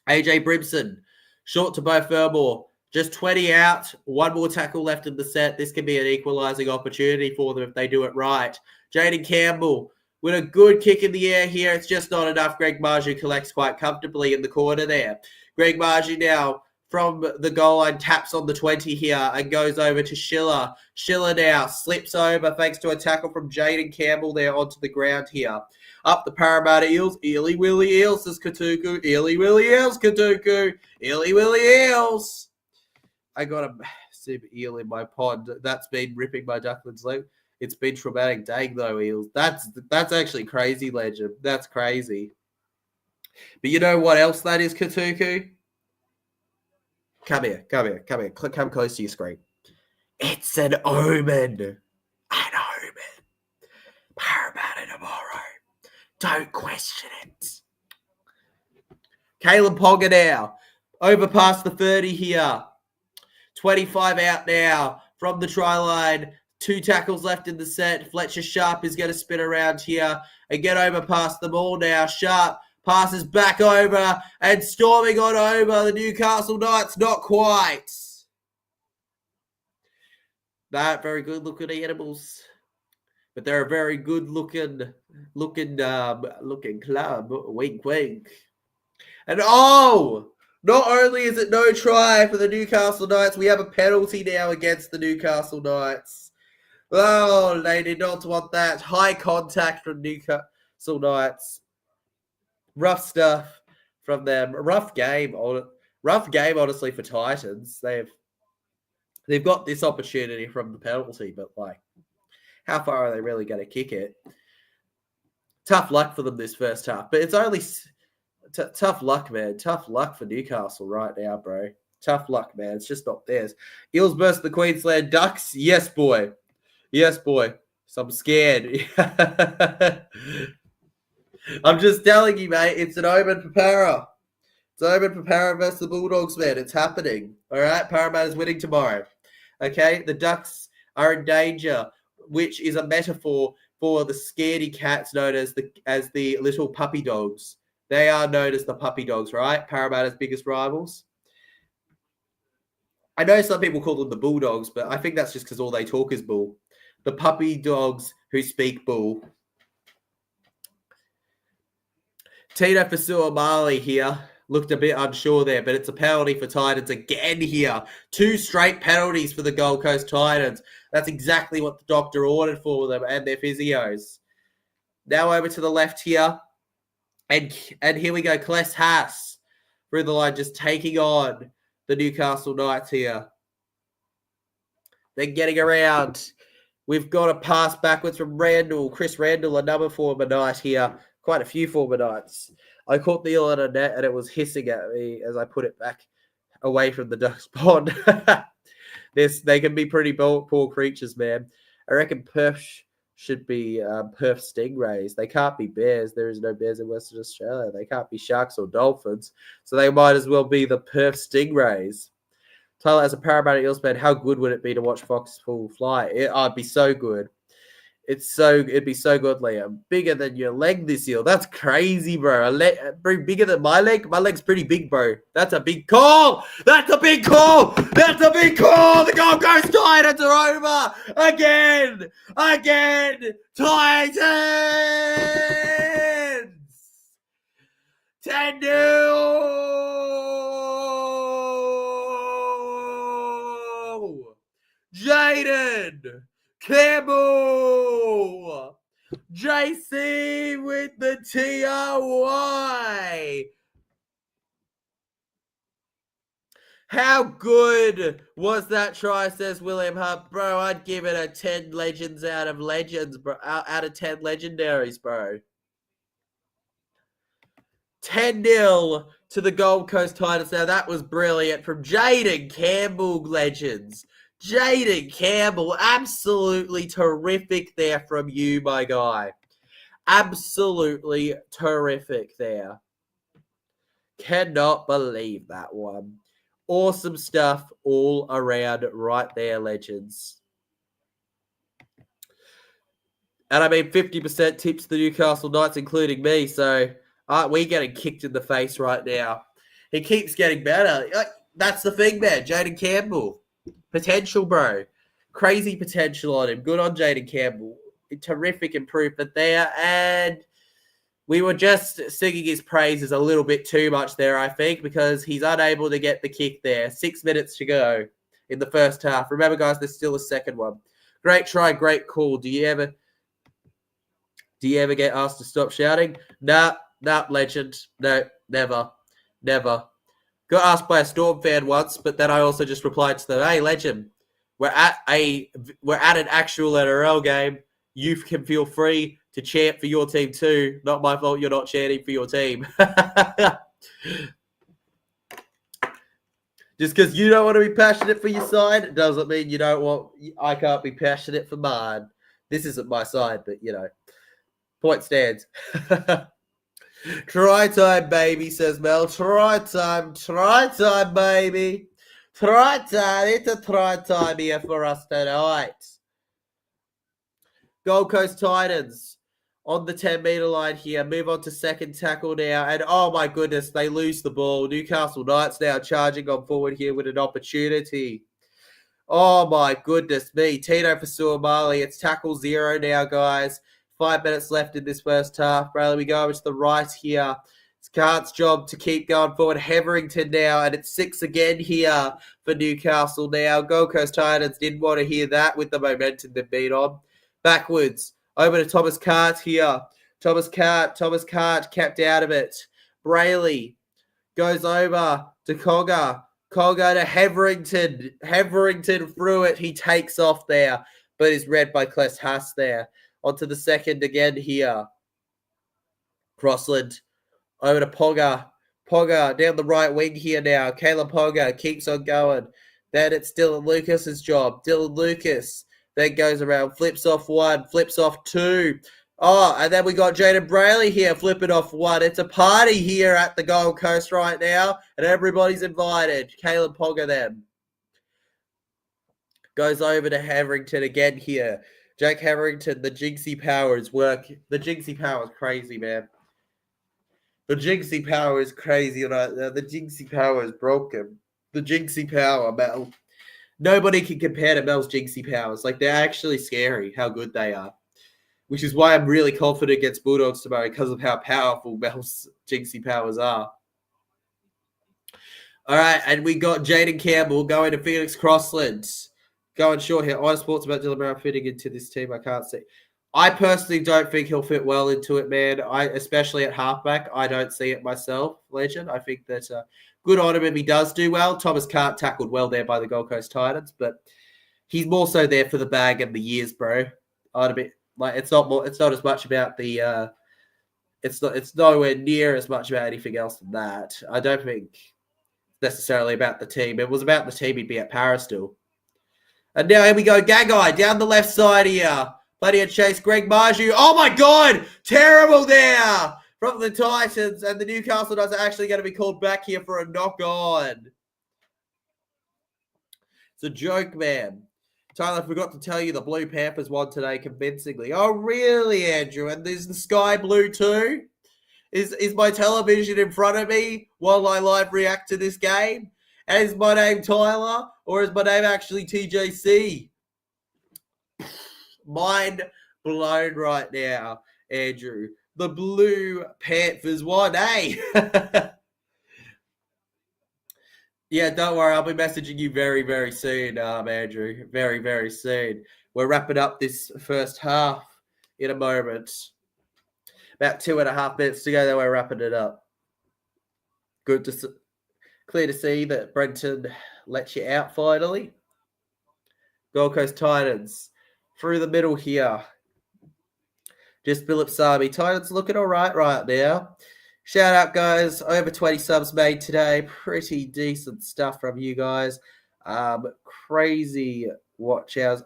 AJ Brimson. Short to Beau Fermor. Just 20 out. One more tackle left in the set. This can be an equalising opportunity for them if they do it right. Jaden Campbell with a good kick in the air here. It's just not enough. Greg Marju collects quite comfortably in the corner there. Greg Marju now from the goal line taps on the 20 here and goes over to Schiller. Schiller now slips over thanks to a tackle from Jaden Campbell there onto the ground here. Up the Parramatta Eels. Eely Willy Eels, says Katuku. Eely Willy Eels, Katuku. Eely Willy Eels. I got a massive eel in my pond. That's been ripping my duckland's leg. It's been traumatic. Dang, though, Eels. That's actually crazy, Legend. That's crazy. But you know what else that is, Katuku? Come here. Come close to your screen. It's an omen. An omen. Parramatta tomorrow. Don't question it. Kalen Ponga now. Over past the 30 here. 25 out now from the try line. 2 tackles left in the set. Fletcher Sharp is going to spin around here and get over past the ball now. Sharp Passes back over and storming on over the Newcastle Knights. Not quite. Not very good looking animals. But they're a very good looking club. Wink, wink. And not only is it no try for the Newcastle Knights, we have a penalty now against the Newcastle Knights. Oh, they did not want that. High contact from Newcastle Knights. Rough stuff from them. Rough game, honestly, for Titans. They've got this opportunity from the penalty, but like, how far are they really going to kick it? Tough luck for them this first half, but it's only tough luck, man. Tough luck for Newcastle right now, bro. Tough luck, man. It's just not theirs. Eels versus the Queensland Ducks. Yes, boy. Yes, boy. So I'm scared. I'm just telling you, mate. It's an omen for Para. It's an omen for Para versus the Bulldogs, man. It's happening. All right? Parramatta's winning tomorrow. Okay? The Ducks are in danger, which is a metaphor for the scaredy cats known as the little puppy dogs. They are known as the puppy dogs, right? Parramatta's biggest rivals. I know some people call them the Bulldogs, but I think that's just because all they talk is bull. The puppy dogs who speak bull. Tino Fasuamali here looked a bit unsure there, but it's a penalty for Titans again here. 2 straight penalties for the Gold Coast Titans. That's exactly what the doctor ordered for them and their physios. Now over to the left here. And here we go. Kless Haas through the line, just taking on the Newcastle Knights here. Then getting around. We've got a pass backwards from Randall. Chris Randall, another former Knight here. Quite a few former Knights. I caught the eel on a net and it was hissing at me as I put it back away from the Ducks pond. They can be pretty poor creatures, man. I reckon Perth should be Perth Stingrays. They can't be bears. There is no bears in Western Australia. They can't be sharks or dolphins. So they might as well be the Perth Stingrays. Tyler, as a Parramatta Eels fan, how good would it be to watch Foxtel fly? It'd be so good. It'd be so good, Liam. Bigger than your leg this eel. That's crazy, bro. Bigger than my leg? My leg's pretty big, bro. That's a big call. That's a big call. That's a big call. The Gold Coast Titans are over. Again. Titans. 10-0. Jaden Campbell. JC with the TRY. How good was that try, says William Hunt. Bro, I'd give it a 10 legends out of legends, bro. Out of 10 legendaries, bro. 10-0 to the Gold Coast Titans. Now, that was brilliant from Jaden Campbell, legends. Jaden Campbell, absolutely terrific there from you, my guy. Absolutely terrific there. Cannot believe that one. Awesome stuff all around right there, legends. And I mean, 50% tips the Newcastle Knights, including me. So aren't we getting kicked in the face right now? He keeps getting better. That's the thing, man. Jaden Campbell. Potential, bro. Crazy potential on him. Good on Jaden Campbell. Terrific improvement there. And we were just singing his praises a little bit too much there, I think, because he's unable to get the kick there. 6 minutes to go in the first half. Remember, guys, there's still a second one. Great try, great call. Do you ever get asked to stop shouting? Nah, legend. No, never. Got asked by a Storm fan once, but then I also just replied to them, hey, legend, we're at an actual NRL game. You can feel free to chant for your team too. Not my fault you're not chanting for your team. Just because you don't want to be passionate for your side doesn't mean I can't be passionate for mine. This isn't my side, but, point stands. Try time, baby, says Mel. Try time, baby. Try time. It's a try time here for us tonight. Gold Coast Titans on the 10-metre line here. Move on to second tackle now. And, oh, my goodness, they lose the ball. Newcastle Knights now charging on forward here with an opportunity. Oh, my goodness me. Tino for Suamali. It's tackle 0 now, guys. 5 minutes left in this first half. Bradley, we go over to the right here. It's Cart's job to keep going forward. Heverington now, and it's 6 again here for Newcastle now. Gold Coast Titans didn't want to hear that with the momentum they've been on. Backwards. Over to Thomas Cart here. Thomas Cart kept out of it. Brayley goes over to Cogger. Cogger to Heverington. Heverington through it. He takes off there, but is read by Kless Haas there. Onto the second again here. Crossland. Over to Pogger. Pogger down the right wing here now. Caleb Pogger keeps on going. Then it's Dylan Lucas's job. Dylan Lucas then goes around, flips off 1, flips off 2. Oh, and then we got Jaden Brayley here flipping off 1. It's a party here at the Gold Coast right now, and everybody's invited. Caleb Pogger then goes over to Heverington again here. Jake Heverington, the Jinxie Powers work. The Jinxie Power is crazy, man. The Jinxie Power is crazy right now. The Jinxie Power is broken. The Jinxie Power, Mel. Nobody can compare to Mel's Jinxie Powers. Like, they're actually scary how good they are. Which is why I'm really confident against Bulldogs tomorrow, because of how powerful Mel's Jinxie Powers are. All right, and we got Jaden Campbell going to Phoenix Crossland. Going short here. Honest Sports about Dylan Brown fitting into this team. I can't see. I personally don't think he'll fit well into it, man. Especially at halfback. I don't see it myself, Legend. I think that good on him if he does do well. Thomas Cart tackled well there by the Gold Coast Titans, but he's more so there for the bag and the years, bro. I'd be like, it's not as much about the it's nowhere near as much about anything else than that. I don't think necessarily about the team. If it was about the team, he'd be at Paris still. And now here we go, Gagai down the left side here. Plenty of chase, Greg Marju. Oh my God, terrible there from the Titans, and the Newcastle Knights are actually going to be called back here for a knock on. It's a joke, man. Tyler, I forgot to tell you the Blue Panthers won today convincingly. Oh, really, Andrew? And there's the sky blue too? Is my television in front of me while I live react to this game? And is my name Tyler, or is my name actually TJC? Mind blown right now, Andrew. The Blue Panthers won, eh? Yeah, don't worry. I'll be messaging you very, very soon, Andrew. Very, very soon. We're wrapping up this first half in a moment. About 2.5 minutes to go, then we're wrapping it up. Clear to see that Brenton let you out finally. Gold Coast Titans through the middle here. Just Philip Sabi. Titans looking all right now. Shout out, guys. Over 20 subs made today. Pretty decent stuff from you guys. Crazy watch hours.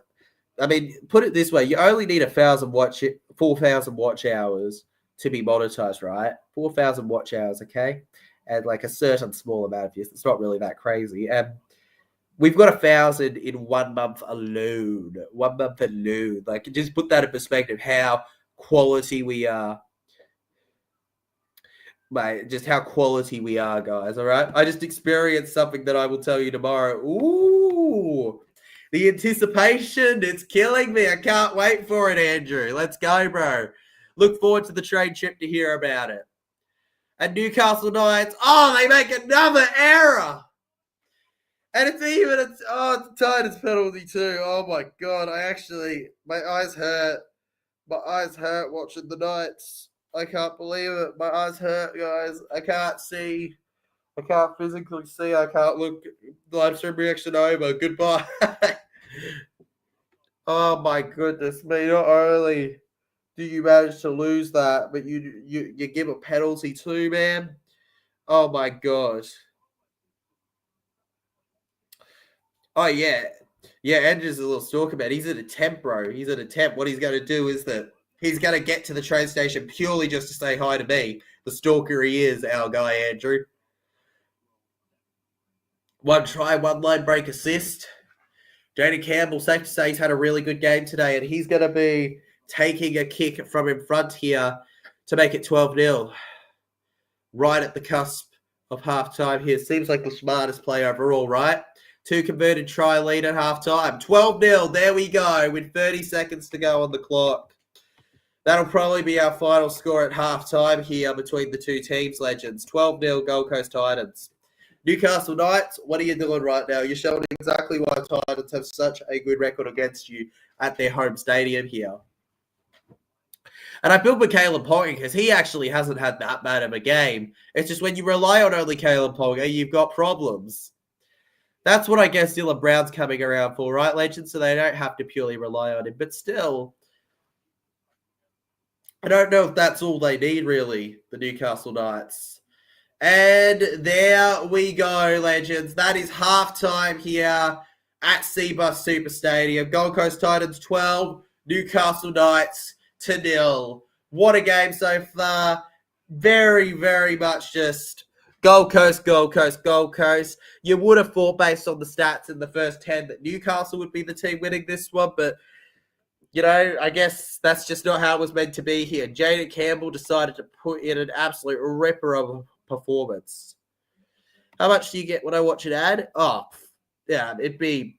I mean, put it this way. You only need 4,000 watch hours to be monetized, right? 4,000 watch hours, okay? And like a certain small amount of views. It's not really that crazy. We've got 1,000 in 1 month alone. 1 month alone. Like, just put that in perspective, how quality we are. Mate, just how quality we are, guys, all right? I just experienced something that I will tell you tomorrow. Ooh, the anticipation, it's killing me. I can't wait for it, Andrew. Let's go, bro. Look forward to the train trip to hear about it. And Newcastle Knights, they make another error. And it's a Titans penalty too. Oh, my God. My eyes hurt. My eyes hurt watching the Knights. I can't believe it. My eyes hurt, guys. I can't see. I can't physically see. I can't look. Live stream reaction over. Goodbye. Oh, my goodness me. Not only do you manage to lose that, but you give a penalty too, man. Oh, my God. Oh, yeah. Yeah, Andrew's a little stalker, man. He's at a temp, bro. He's at a temp. What he's going to do is that he's going to get to the train station purely just to say hi to me. The stalker he is, our guy, Andrew. 1 try, 1 line break assist. Jaden Campbell, safe to say, he's had a really good game today, and he's going to be taking a kick from in front here to make it 12-0. Right at the cusp of halftime here. Seems like the smartest play overall, right? 2 converted try lead at halftime. 12-0. There we go with 30 seconds to go on the clock. That'll probably be our final score at halftime here between the two teams, legends. 12-0 Gold Coast Titans. Newcastle Knights, what are you doing right now? You're showing exactly why Titans have such a good record against you at their home stadium here. And I feel for Caleb Ponga because he actually hasn't had that bad of a game. It's just when you rely on only Caleb Ponga, you've got problems. That's what I guess Dylan Brown's coming around for, right, legends? So they don't have to purely rely on him. But still, I don't know if that's all they need, really, the Newcastle Knights. And there we go, legends. That is halftime here at Seabus Super Stadium. Gold Coast Titans 12, Newcastle Knights 0. What a game so far. Very, very much just Gold Coast, Gold Coast, Gold Coast. You would have thought, based on the stats in the first 10, that Newcastle would be the team winning this one, but you know, I guess that's just not how it was meant to be here. Jaden Campbell decided to put in an absolute ripper of a performance. How much do you get when I watch an ad? Oh, yeah, it'd be,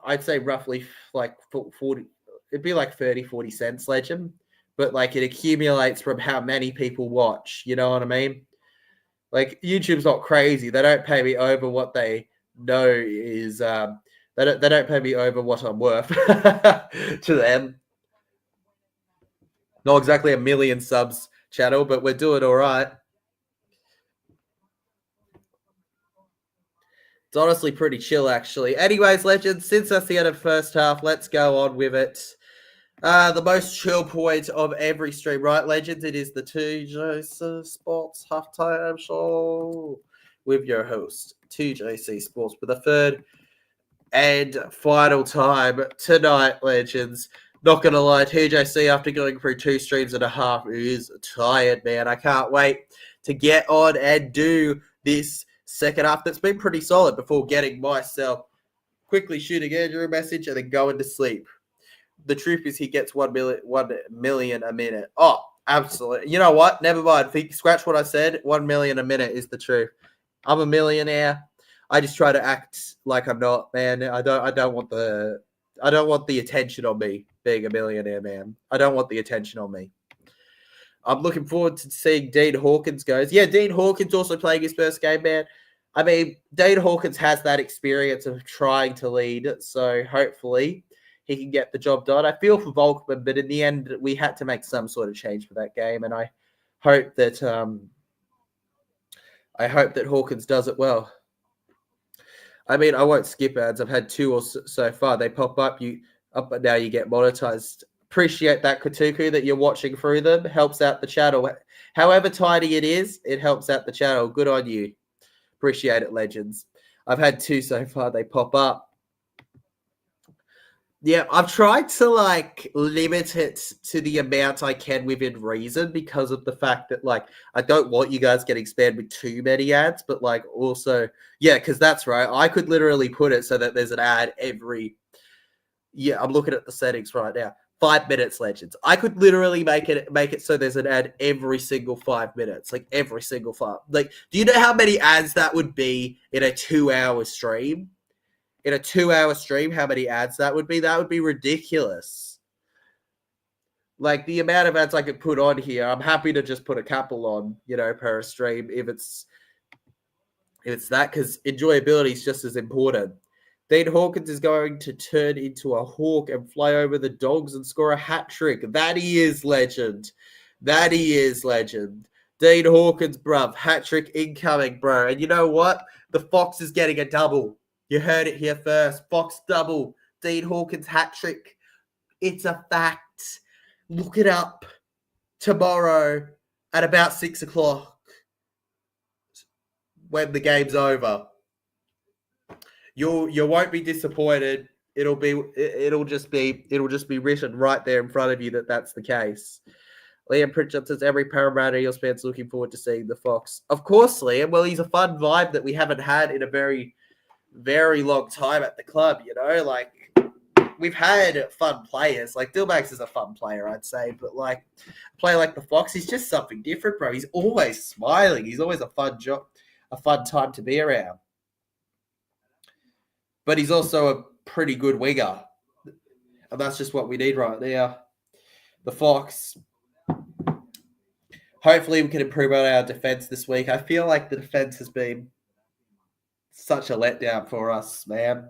I'd say roughly like 40, it'd be like 30, 40 cents, legend. But like it accumulates from how many people watch, you know what I mean? Like YouTube's not crazy. They don't pay me over what they know is, they don't pay me over what I'm worth to them. Not exactly a million subs channel, but we're doing all right. It's honestly pretty chill, actually. Anyways, legends, since that's the end of the first half, let's go on with it. The most chill point of every stream, right, legends? It is the 2JC Sports halftime show with your host, 2JC Sports, for the third and final time tonight, legends. Not going to lie, 2JC, after going through 2 streams and a half, is tired, man. I can't wait to get on and do this second half that's been pretty solid before getting myself quickly shooting Andrew a message and then going to sleep. The truth is he gets 1 million a minute. Oh, absolutely. You know what? Never mind. Scratch what I said. 1 million a minute is the truth. I'm a millionaire. I just try to act like I'm not, man. I don't want the attention on me being a millionaire, man. I don't want the attention on me. I'm looking forward to seeing Dean Hawkins goes. Yeah, Dean Hawkins also playing his first game, man. I mean, Dean Hawkins has that experience of trying to lead, so hopefully he can get the job done. I feel for Volkman, but in the end, we had to make some sort of change for that game, and I hope that Hawkins does it well. I mean, I won't skip ads. I've had 2 or so far. They pop up. But now you get monetized. Appreciate that, Katuku, that you're watching through them. Helps out the channel. However tiny it is, it helps out the channel. Good on you. Appreciate it, legends. I've had 2 so far. They pop up. Yeah, I've tried to like limit it to the amount I can within reason because of the fact that like I don't want you guys getting spammed with too many ads, but like also, yeah, because that's right. I could literally put it so that there's an ad every. Yeah, I'm looking at the settings right now. 5 minutes, legends. I could literally make it so there's an ad every single 5 minutes, like every single 5. Like, do you know how many ads that would be in a 2-hour stream? In a 2-hour stream, how many ads that would be? That would be ridiculous. Like the amount of ads I could put on here, I'm happy to just put a couple on, you know, per stream if it's that, because enjoyability is just as important. Dean Hawkins is going to turn into a hawk and fly over the Dogs and score a hat trick. That he is, legend. That he is, legend. Dean Hawkins, bruv. Hat trick incoming, bro. And you know what? The Fox is getting a double. You heard it here first. Fox double. Dean Hawkins hat trick. It's a fact. Look it up tomorrow at about 6 o'clock when the game's over. You won't be disappointed. It'll just be written right there in front of you that that's the case. Liam Pritchard says every Parramatta Eels fan's looking forward to seeing the Fox. Of course, Liam. Well, he's a fun vibe that we haven't had in a very, very long time at the club. You know, like we've had fun players. Like Dilmax is a fun player, I'd say, but like a player like the Fox, he's just something different, bro. He's always smiling. He's always a fun time to be around. But he's also a pretty good winger, and that's just what we need right now. The Fox. Hopefully, we can improve on our defense this week. I feel like the defense has been such a letdown for us, man.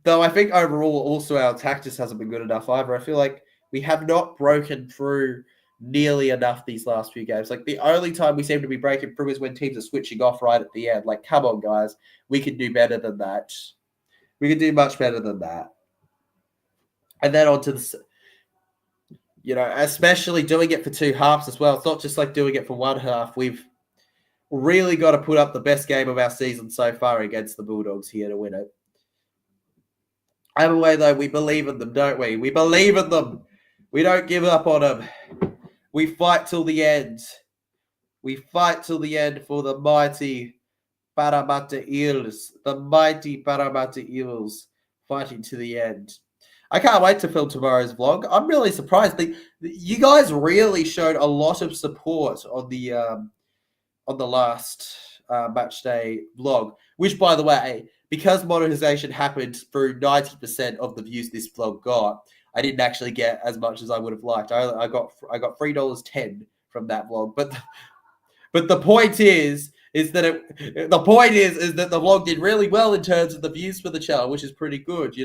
Though I think overall, also our attack just hasn't been good enough either. I feel like we have not broken through nearly enough these last few games. Like the only time we seem to be breaking through is when teams are switching off right at the end. Like, come on, guys, we can do better than that. We can do much better than that. And then on to the, especially doing it for two halves as well. It's not just like doing it for one half. We've really got to put up the best game of our season so far against the Bulldogs here to win it. Either way, though, we believe in them, don't we? We believe in them. We don't give up on them. We fight till the end. We fight till the end for the mighty Parramatta Eels. The mighty Parramatta Eels fighting to the end. I can't wait to film tomorrow's vlog. I'm really surprised. You guys really showed a lot of support on the last match day vlog, which, by the way, because monetization happened through 90% of the views this vlog got, I didn't actually get as much as I would have liked. I got $3.10 from that vlog, but the point is that the vlog did really well in terms of the views for the channel, which is pretty good,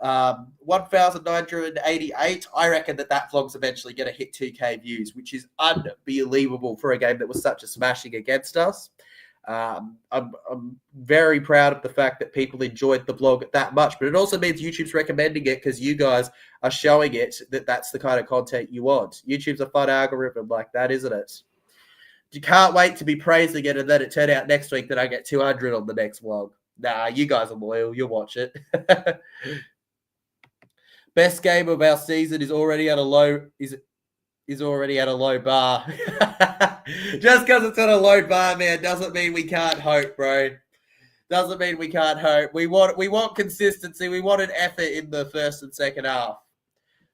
1,988. I reckon that vlog's eventually going to hit 2K views, which is unbelievable for a game that was such a smashing against us. I'm very proud of the fact that people enjoyed the vlog that much, but it also means YouTube's recommending it because you guys are showing it that's the kind of content you want. YouTube's a fun algorithm like that, isn't it? You can't wait to be praising it and then it turn out next week that I get 200 on the next vlog. Nah, you guys are loyal. You'll watch it. Best game of our season is already at a low bar. Just because it's at a low bar, man, doesn't mean we can't hope, bro. Doesn't mean we can't hope. We want consistency. We want an effort in the first and second half.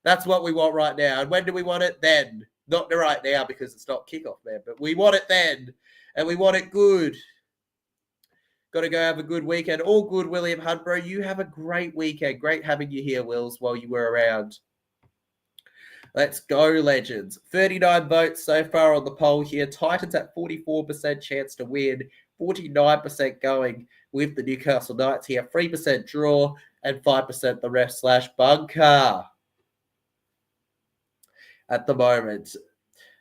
That's what we want right now. And when do we want it? Then. Not right now because it's not kickoff, man. But we want it then. And we want it good. Got to go have a good weekend. All good, William Hunt, bro. You have a great weekend. Great having you here, Wills, while you were around. Let's go, Legends. 39 votes so far on the poll here. Titans at 44% chance to win. 49% going with the Newcastle Knights here. 3% draw and 5% the ref/bunker at the moment.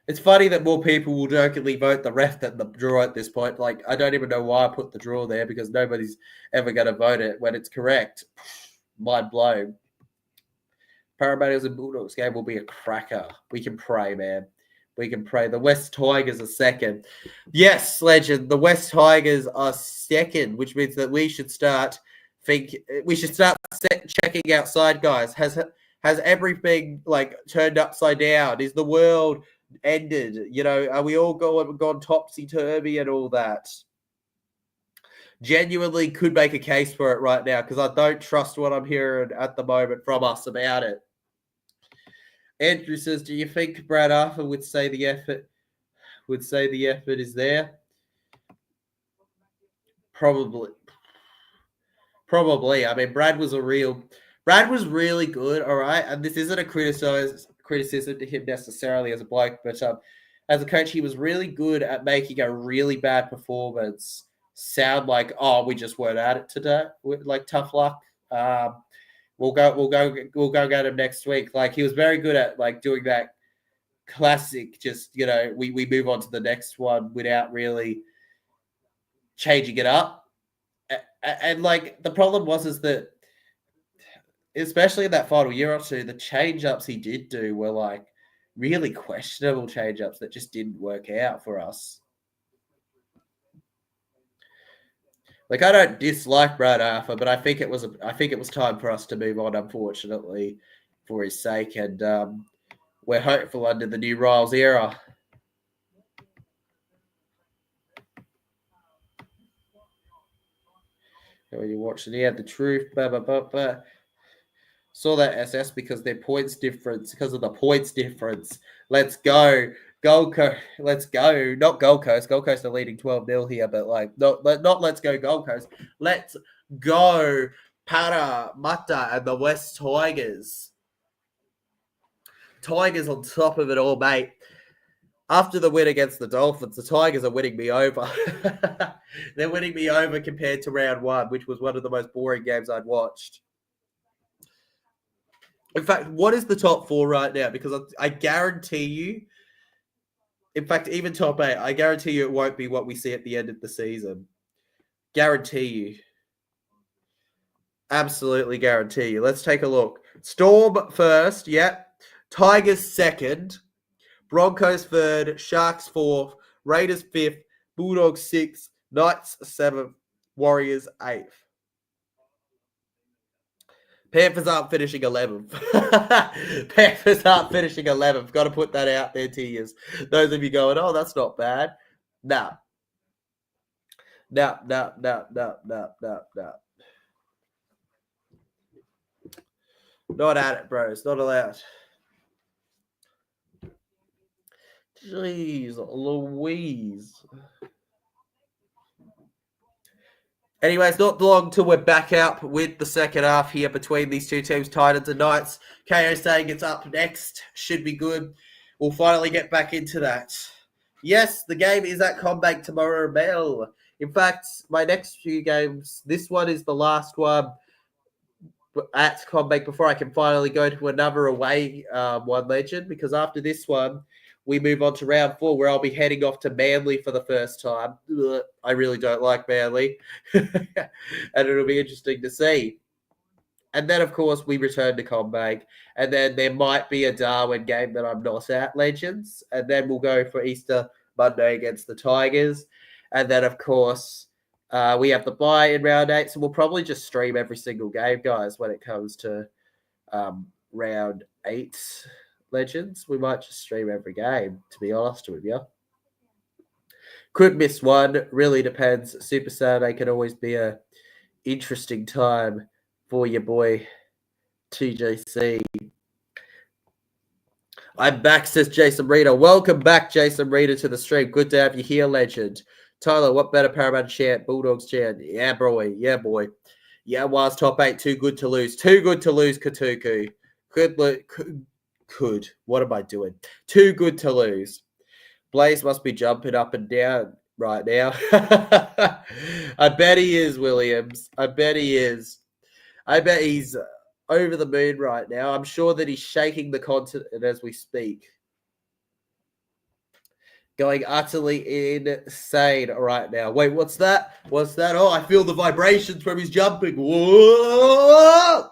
It's funny that more people will jokingly vote the ref than the draw at this point. Like, I don't even know why I put the draw there because nobody's ever going to vote it when it's correct. Mind blown. Parramatta's and Bulldogs game will be a cracker. We can pray, man. We can pray. The West Tigers are second. Yes, Legend. The West Tigers are second, which means that we should start checking outside, guys. Has everything turned upside down? Is the world ended? Are we all gone topsy-turvy and all that? Genuinely could make a case for it right now because I don't trust what I'm hearing at the moment from us about it. Andrew says, do you think Brad Arthur would say the effort is there? Probably. I mean, Brad was really good, all right? And this isn't a criticism to him necessarily as a bloke, but as a coach, he was really good at making a really bad performance sound like, oh, we just weren't at it today. Like, tough luck. We'll go get him next week. Like, he was very good at doing that classic, just we move on to the next one without really changing it up. And the problem is that, especially in that final year or two, the change-ups he did do were really questionable change-ups that just didn't work out for us. I don't dislike Brad Arthur, but I think it was time for us to move on, unfortunately, for his sake. And we're hopeful under the new Riles era. You're watching, the truth. Blah, blah, blah, blah. Saw that SS because their points difference, because of the points difference. Let's go. Gold Coast. Let's go. Not Gold Coast. Gold Coast are leading 12-0 here, but like, not let's go Gold Coast. Let's go Parramatta and the West Tigers. Tigers on top of it all, mate. After the win against the Dolphins, the Tigers are winning me over. They're winning me over compared to round one, which was one of the most boring games I'd watched. In fact, what is the top four right now? Because I guarantee you, in fact, even top eight, I guarantee you it won't be what we see at the end of the season. Guarantee you. Absolutely guarantee you. Let's take a look. Storm first, yep. Tigers second. Broncos third. Sharks fourth. Raiders fifth. Bulldogs sixth. Knights seventh. Warriors eighth. Panthers aren't finishing 11th. Panthers aren't finishing 11th. Got to put that out there to you. Those of you going, oh, that's not bad. Nah. Nah. Not at it, bro. It's not allowed. Jeez Louise. Anyways, not long till we're back up with the second half here between these two teams, Titans and Knights. Kayo saying it's up next. Should be good. We'll finally get back into that. Yes, the game is at CommBank tomorrow, Mel. In fact, my next few games, this one is the last one at CommBank before I can finally go to another away one, Legend, because after this one, we move on to round 4 where I'll be heading off to Manly for the first time. I really don't like Manly. And it'll be interesting to see. And then, of course, we return to CommBank. And then there might be a Darwin game that I'm not at, Legends. And then we'll go for Easter Monday against the Tigers. And then, of course, we have the bye in round 8. So we'll probably just stream every single game, guys, when it comes to round 8. Legends, we might just stream every game, to be honest with you. Could miss one, really depends. Super Saturday can always be a interesting time for your boy TJC. I'm back, says Jason Reader. Welcome back, Jason Reader, to the stream. Good to have you here, Legend. Tyler, what better Parramatta chant? Bulldogs chant. Yeah, boy. Yeah, boy. Yeah, whilst top 8, too good to lose. Too good to lose, Katuku. Could. What am I doing? Too good to lose. Blaze must be jumping up and down right now. I bet he is, Williams. I bet he is. I bet he's over the moon right now. I'm sure that he's shaking the continent as we speak. Going utterly insane right now. Wait, what's that? What's that? Oh, I feel the vibrations from his jumping. Whoa!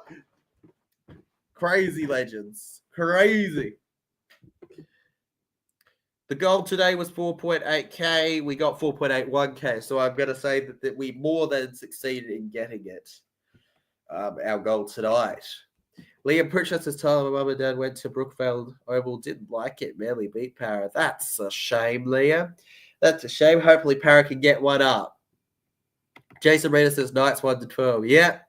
Crazy, Legends. Crazy. The goal today was 4.8K. We got 4.81K. So I'm going to say that we more than succeeded in getting it. Our goal tonight. Liam Pritchard says, Tyler, my mum and dad went to Brookvale Oval. Didn't like it. Merely beat Para. That's a shame, Liam. That's a shame. Hopefully Para can get one up. Jason Reader says, Knights 1-12. Yeah.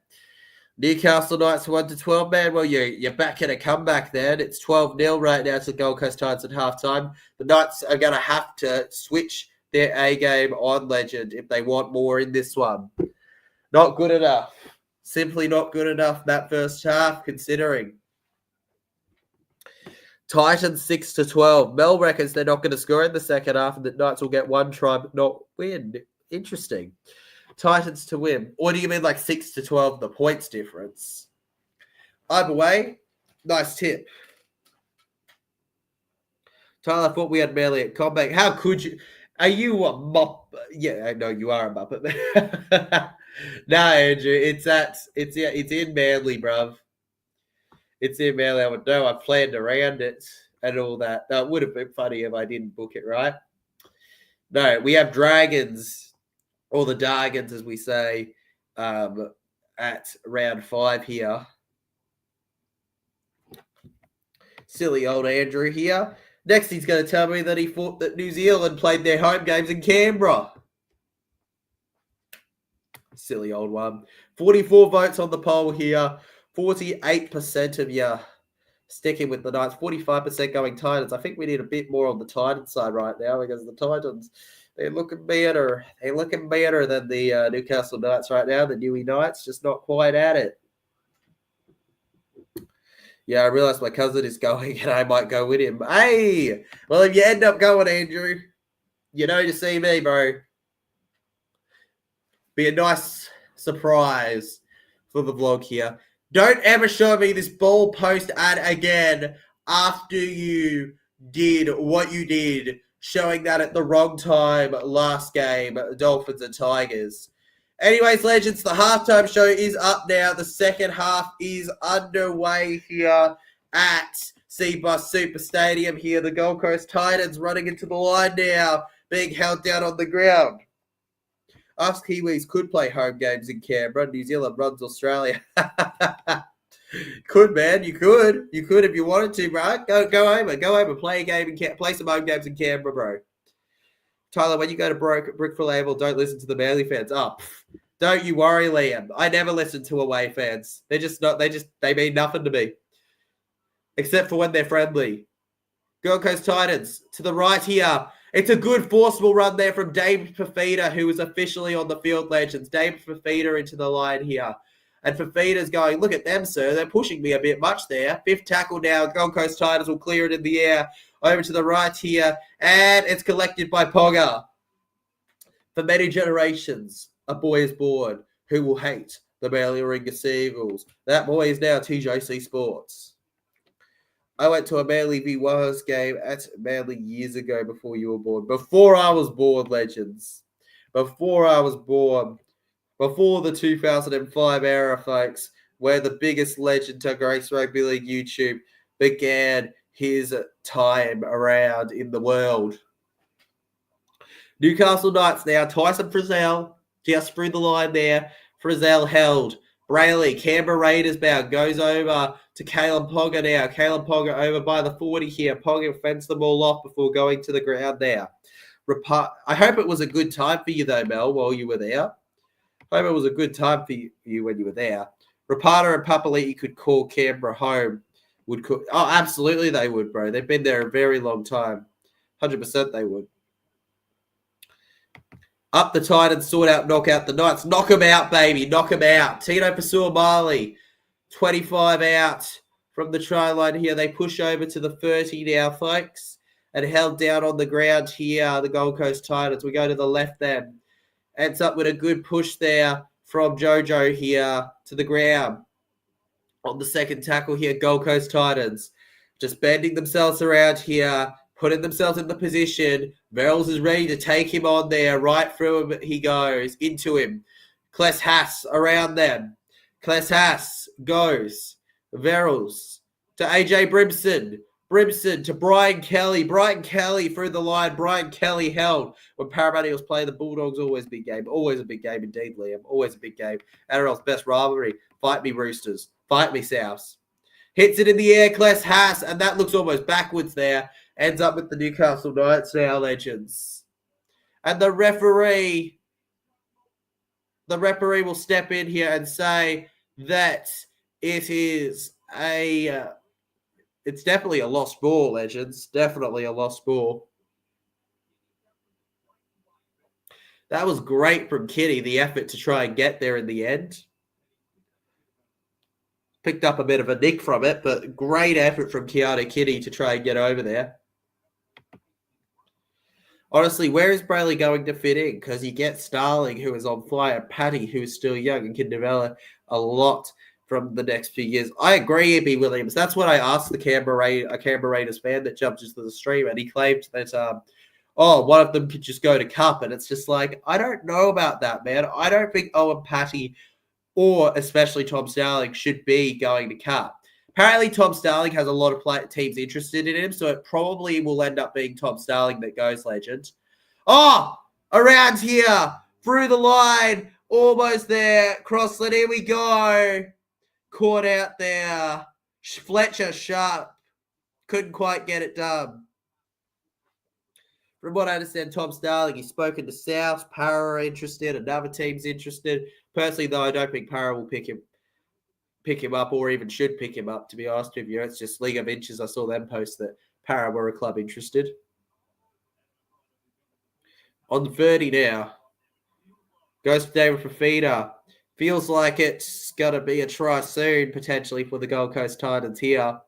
Newcastle Knights 1-12, man. Well, you're back in a comeback then. It's 12-0 right now to the Gold Coast Titans at halftime. The Knights are going to have to switch their A-game on, Legend, if they want more in this one. Not good enough. Simply not good enough that first half, considering. Titans 6-12. Mel reckons they're not going to score in the second half and the Knights will get one try but not win. Interesting. Titans to win. Or do you mean like 6-12, the points difference? Either way, nice tip. Tyler thought we had Manly at CommBank. How could you? Are you a mop? Yeah, I know you are a muppet. No, Andrew, it's in Manly, bruv. It's in Manly. I would know. I planned around it and all that. That would have been funny if I didn't book it right. No, we have Dragons. Or the Dargans, as we say, at round 5 here. Silly old Andrew here. Next, he's going to tell me that he thought that New Zealand played their home games in Canberra. Silly old one. 44 votes on the poll here. 48% of you sticking with the Knights, 45% going Titans. I think we need a bit more on the Titans side right now because the Titans, they're looking better. They're looking better than the Newcastle Knights right now. The Newey Knights just not quite at it. Yeah, I realise my cousin is going and I might go with him. Hey! Well, if you end up going, Andrew, you know to see me, bro. Be a nice surprise for the vlog here. Don't ever show me this ball post ad again after you did what you did, showing that at the wrong time last game, Dolphins and Tigers. Anyways, legends, the halftime show is up now. The second half is underway here at Seabus Super Stadium here. The Gold Coast Titans running into the line now, being held down on the ground. Us Kiwis could play home games in Canberra. New Zealand runs Australia. Could, man. You could. You could if you wanted to, bro. Go over. Go over. Play a game and play some home games in Canberra, bro. Tyler, when you go to Brickville Label, don't listen to the Manly fans. Oh, don't you worry, Liam. I never listen to away fans. They're just not. They mean nothing to me, except for when they're friendly. Gold Coast Titans to the right here. It's a good forcible run there from Dave Fafita, who is officially on the field, legends. Dave Fafita into the line here. And Fafita's going, look at them, sir. They're pushing me a bit much there. Fifth tackle now. Gold Coast Titans will clear it in the air. Over to the right here. And it's collected by Pogger. For many generations, a boy is born who will hate the Manly Warringah Seagulls. That boy is now TJC Sports. I went to a Manly v Wales game at Manly years ago before you were born. Before I was born, legends. Before I was born. Before the 2005 era, folks, where the biggest legend to grace Rugby League YouTube began his time around in the world. Newcastle Knights now. Tyson Frizzell just through the line there. Frizzell held. Brayley, Canberra Raiders bound, goes over to Kalen Pogger now. Kalen Pogger over by the 40 here. Pogger fends them all off before going to the ground there. I hope it was a good time for you, though, Mel, while you were there. I hope it was a good time for you when you were there. Rapata and Papali'i could call Canberra home. Oh, absolutely they would, bro. They've been there a very long time. 100% they would. Up the Titans, sort out, knock out the Knights. Knock them out, baby. Knock them out. Tino Pasua-Marley, 25 out from the try line here. They push over to the 30 now, folks, and held down on the ground here, the Gold Coast Titans. We go to the left then. Ends up with a good push there from Jojo here to the ground. On the second tackle here, Gold Coast Titans. Just bending themselves around here, putting themselves in the position. Verrills is ready to take him on there. Right through him he goes. Into him. Kless Haas around them. Kless Haas goes. Verrills to AJ Brimson. Brimson to Brian Kelly. Brian Kelly through the line. Brian Kelly held. When Parramatta Eagles play the Bulldogs, always a big game. Always a big game indeed, Liam. Always a big game. NRL's best rivalry. Fight me, Roosters. Fight me, Souths. Hits it in the air, Kless Haas, and that looks almost backwards there. Ends up with the Newcastle Knights now, legends. And the referee will step in here and say that it is it's definitely a lost ball, legends. Definitely a lost ball. That was great from Kitty, the effort to try and get there in the end. Picked up a bit of a nick from it, but great effort from Keanu Kitty to try and get over there. Honestly, where is Brayley going to fit in? Because you get Starling, who is on fire, Paddy, who is still young and can develop a lot from the next few years. I agree, E.B. Williams. That's what I asked a Canberra Raiders fan that jumped into the stream, and he claimed that, one of them could just go to Cup, and it's just like, I don't know about that, man. I don't think Owen Patty or especially Tom Starling should be going to Cup. Apparently, Tom Starling has a lot of teams interested in him, so it probably will end up being Tom Starling that goes, legend. Oh, around here, through the line, almost there, crosslet, here we go. Caught out there. Fletcher sharp. Couldn't quite get it done. From what I understand, Tom Starling, he's spoken to South, Para are interested, another team's interested. Personally, though, I don't think Para will pick him. pick him up or even should pick him up, to be honest with you. It's just League of Inches. I saw them post that Para were a club interested. On the 30 now. Goes for David Fafita. Feels like it's going to be a try soon, potentially, for the Gold Coast Titans here.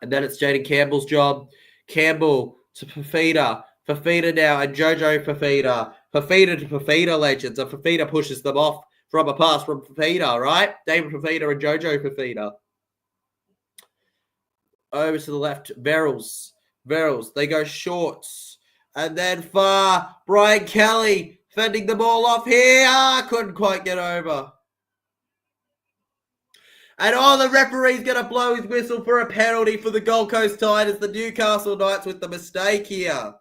And then it's Jaden Campbell's job. Campbell to Fafita. Fafita now and Jojo Fafita. Fafita to Fafita, legends. And Fafita pushes them off from a pass from Fafita, right? David Fafita and Jojo Fafita. Over to the left, Verrills. They go shorts. And then far, Brian Kelly fending the ball off here. Couldn't quite get over. And the referee's going to blow his whistle for a penalty for the Gold Coast Titans. The Newcastle Knights with the mistake here.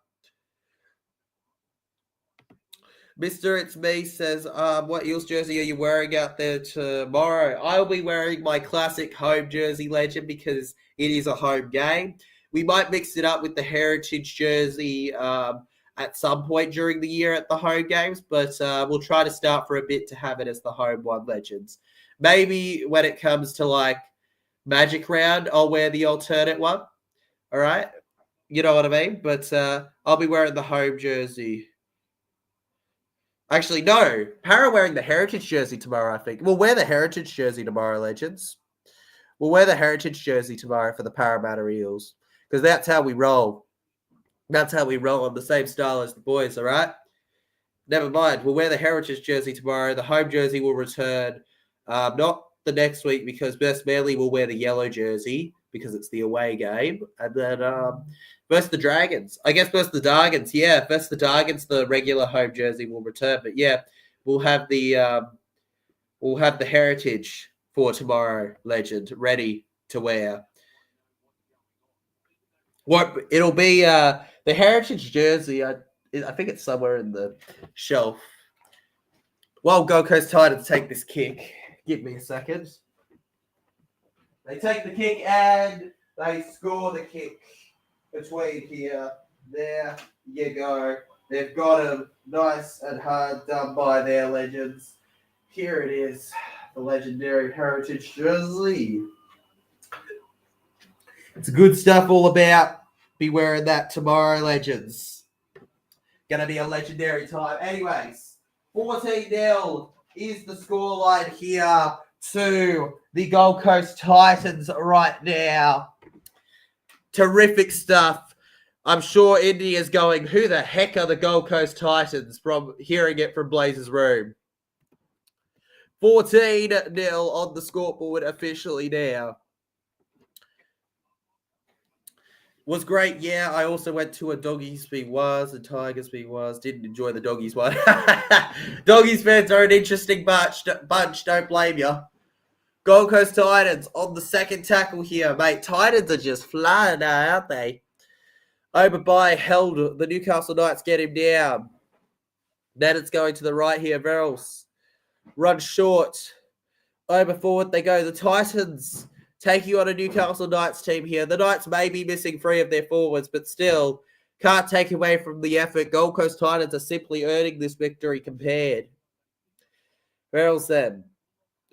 Mr. It's Me says, what Eels jersey are you wearing out there tomorrow? I'll be wearing my classic home jersey, legend, because it is a home game. We might mix it up with the heritage jersey at some point during the year at the home games, but we'll try to start for a bit to have it as the home one, legends. Maybe when it comes to like Magic Round, I'll wear the alternate one. All right? You know what I mean? But I'll be wearing the home jersey. Actually, no. Para wearing the heritage jersey tomorrow, I think. We'll wear the heritage jersey tomorrow, legends. We'll wear the heritage jersey tomorrow for the Parramatta Eels. Because that's how we roll. That's how we roll on the same style as the boys, all right? Never mind. We'll wear the heritage jersey tomorrow. The home jersey will return. Not the next week because Best Manly will wear the yellow jersey because it's the away game. And then versus the Dragons. I guess versus the Dargans. Yeah, versus the Dargans, the regular home jersey will return. But yeah, we'll have the heritage for tomorrow, legend, ready to wear. What it'll be the heritage jersey. I think it's somewhere in the shelf. While Gold Coast Titans take this kick. Give me a second. They take the kick and they score the kick between here. There you go. They've got him nice and hard done by their legends. Here it is, the legendary heritage jersey. It's good stuff all about. Be wearing that tomorrow, legends. Gonna be a legendary time. Anyways, 14-0. Is the scoreline here to the Gold Coast Titans right now. Terrific stuff. I'm sure India's going, who the heck are the Gold Coast Titans, from hearing it from Blazers' room. 14-0 on the scoreboard officially now. Was great, yeah. I also went to a Doggies v Was and Tigers v Was. Didn't enjoy the Doggies one. Doggies fans are an interesting bunch. Don't blame you. Gold Coast Titans on the second tackle here, mate. Titans are just flying now, aren't they? Oberby held. The Newcastle Knights get him down. Then it's going to the right here. Verrills run short. Over forward they go. The Titans taking on a Newcastle Knights team here. The Knights may be missing 3 of their forwards, but still can't take away from the effort. Gold Coast Titans are simply earning this victory compared. Verrills then.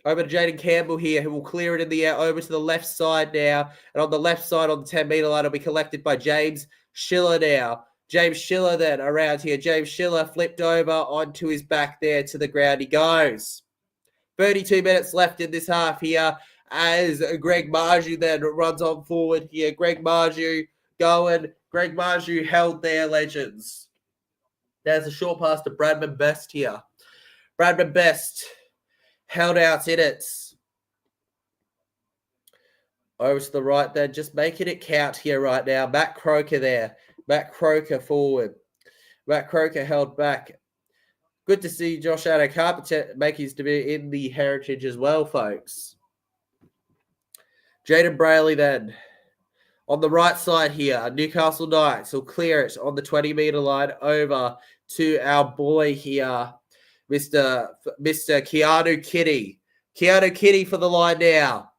Over to Jaden Campbell here, who will clear it in the air over to the left side now. And on the left side on the 10-metre line will be collected by James Schiller now. James Schiller then around here. James Schiller flipped over onto his back there to the ground he goes. 32 minutes left in this half here. As Greg Marju then runs on forward here. Greg Marju going. Greg Marju held their legends. There's a short pass to Bradman Best here. Bradman Best held out in it. Over to the right there. Just making it count here right now. Matt Croker there. Matt Croker forward. Matt Croker held back. Good to see Josh Addo-Carpenter make his debut in the heritage as well, folks. Jaden Brayley then. On the right side here, Newcastle Knights will clear it on the 20-metre line over to our boy here, Mr. Keanu Kitty. Keanu Kitty for the line now.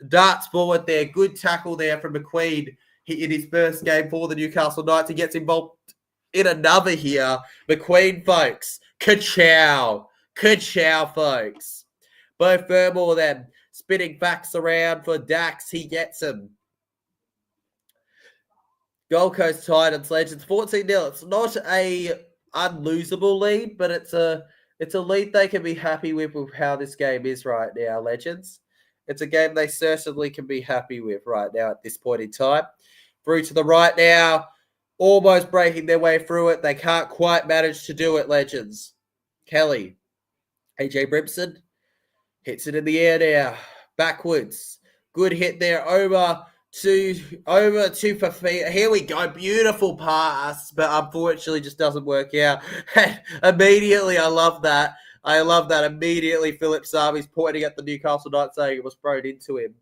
Darts forward there. Good tackle there from McQueen in his first game for the Newcastle Knights. He gets involved in another here. McQueen, folks. Ka-chow. Ka-chow, folks. Bo Fermor then spinning backs around for Dax. He gets him. Gold Coast Titans, Legends, 14-0. It's not a unlosable lead, but it's a lead they can be happy with how this game is right now, Legends. It's a game they certainly can be happy with right now at this point in time. Through to the right now, almost breaking their way through it. They can't quite manage to do it, Legends. Kelly, AJ Brimson, hits it in the air now, backwards. Good hit there over to Fafita. Here we go, beautiful pass, but unfortunately just doesn't work out. And immediately, I love that. Immediately, Philip Sami's pointing at the Newcastle Knights saying it was thrown into him.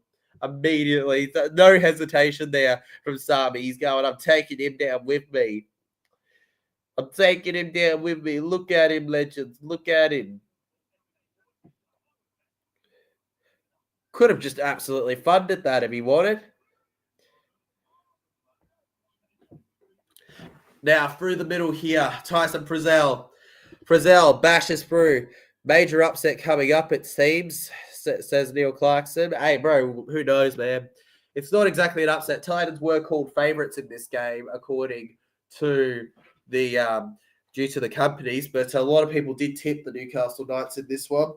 Immediately, no hesitation there from Sami. He's going, I'm taking him down with me. I'm taking him down with me. Look at him, Legends. Look at him. Could have just absolutely funded that if he wanted. Now, through the middle here, Tyson Frizzell. Frizzell bashes through. Major upset coming up, it seems, says Neil Clarkson. Hey, bro, who knows, man? It's not exactly an upset. Titans were called favourites in this game, according to the due to the companies, but a lot of people did tip the Newcastle Knights in this one.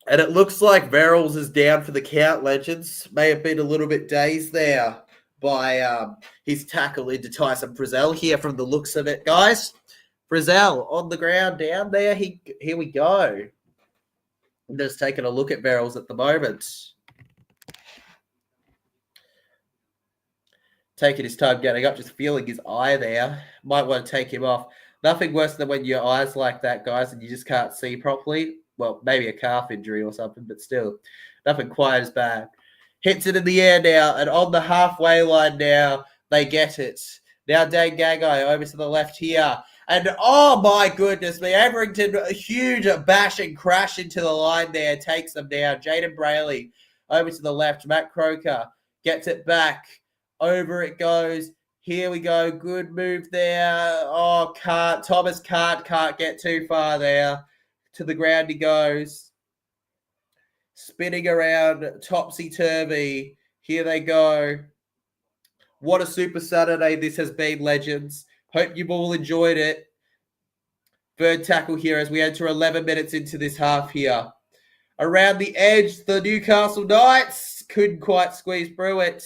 And it looks like Verrills is down for the count, Legends. May have been a little bit dazed there by his tackle into Tyson Frizzell here from the looks of it, guys. Frizzell on the ground down there. Here we go. I'm just taking a look at Verrills at the moment. Taking his time getting up, just feeling his eye there. Might want to take him off. Nothing worse than when your eye's like that, guys, and you just can't see properly. Well, maybe a calf injury or something, but still, nothing quite as bad. Hits it in the air now, and on the halfway line now, they get it. Now Dane Gagai over to the left here. And oh my goodness me, Everington, a huge bash and crash into the line there, takes them down. Jaden Brayley over to the left. Matt Croker gets it back. Over it goes. Here we go. Good move there. Oh, Thomas can't get too far there. To the ground he goes. Spinning around, topsy-turvy. Here they go. What a super Saturday this has been, Legends. Hope you've all enjoyed it. Third tackle here as we enter 11 minutes into this half here. Around the edge, the Newcastle Knights couldn't quite squeeze through it.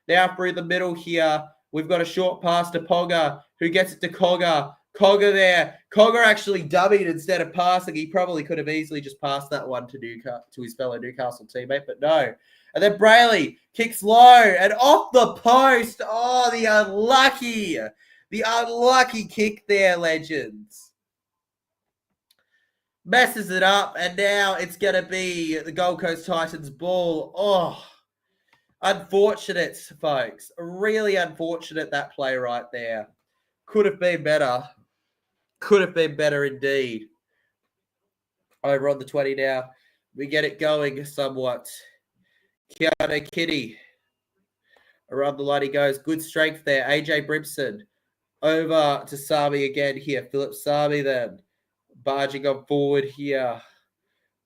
Now through the middle here, we've got a short pass to Pogger, who gets it to Cogger. Cogger there. Cogger actually dummied instead of passing. He probably could have easily just passed that one to his fellow Newcastle teammate, but no. And then Brayley kicks low and off the post. Oh, the unlucky kick there, Legends. Messes it up, and now it's going to be the Gold Coast Titans ball. Oh, unfortunate, folks. Really unfortunate, that play right there. Could have been better. Could have been better indeed. Over on the 20 now. We get it going somewhat. Keanu Kitty. Around the line he goes. Good strength there. AJ Brimson. Over to Sami again here. Philip Sami then. Barging on forward here.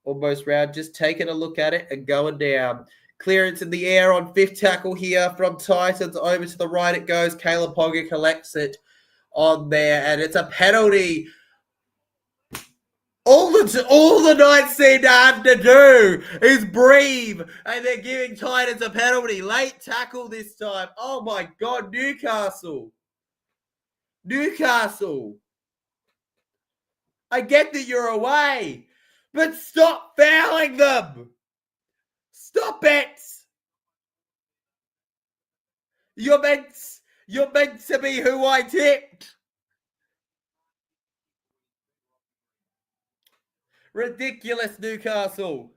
Almost round. Just taking a look at it and going down. Clearance in the air on fifth tackle here from Titans. Over to the right it goes. Caleb Pogger collects it on there. And it's a penalty. All the Knights seem to have to do is breathe, and they're giving Titans a penalty. Late tackle this time. Oh my God, Newcastle. I get that you're away, but stop fouling them. Stop it. You're meant to be who I tipped. Ridiculous, Newcastle.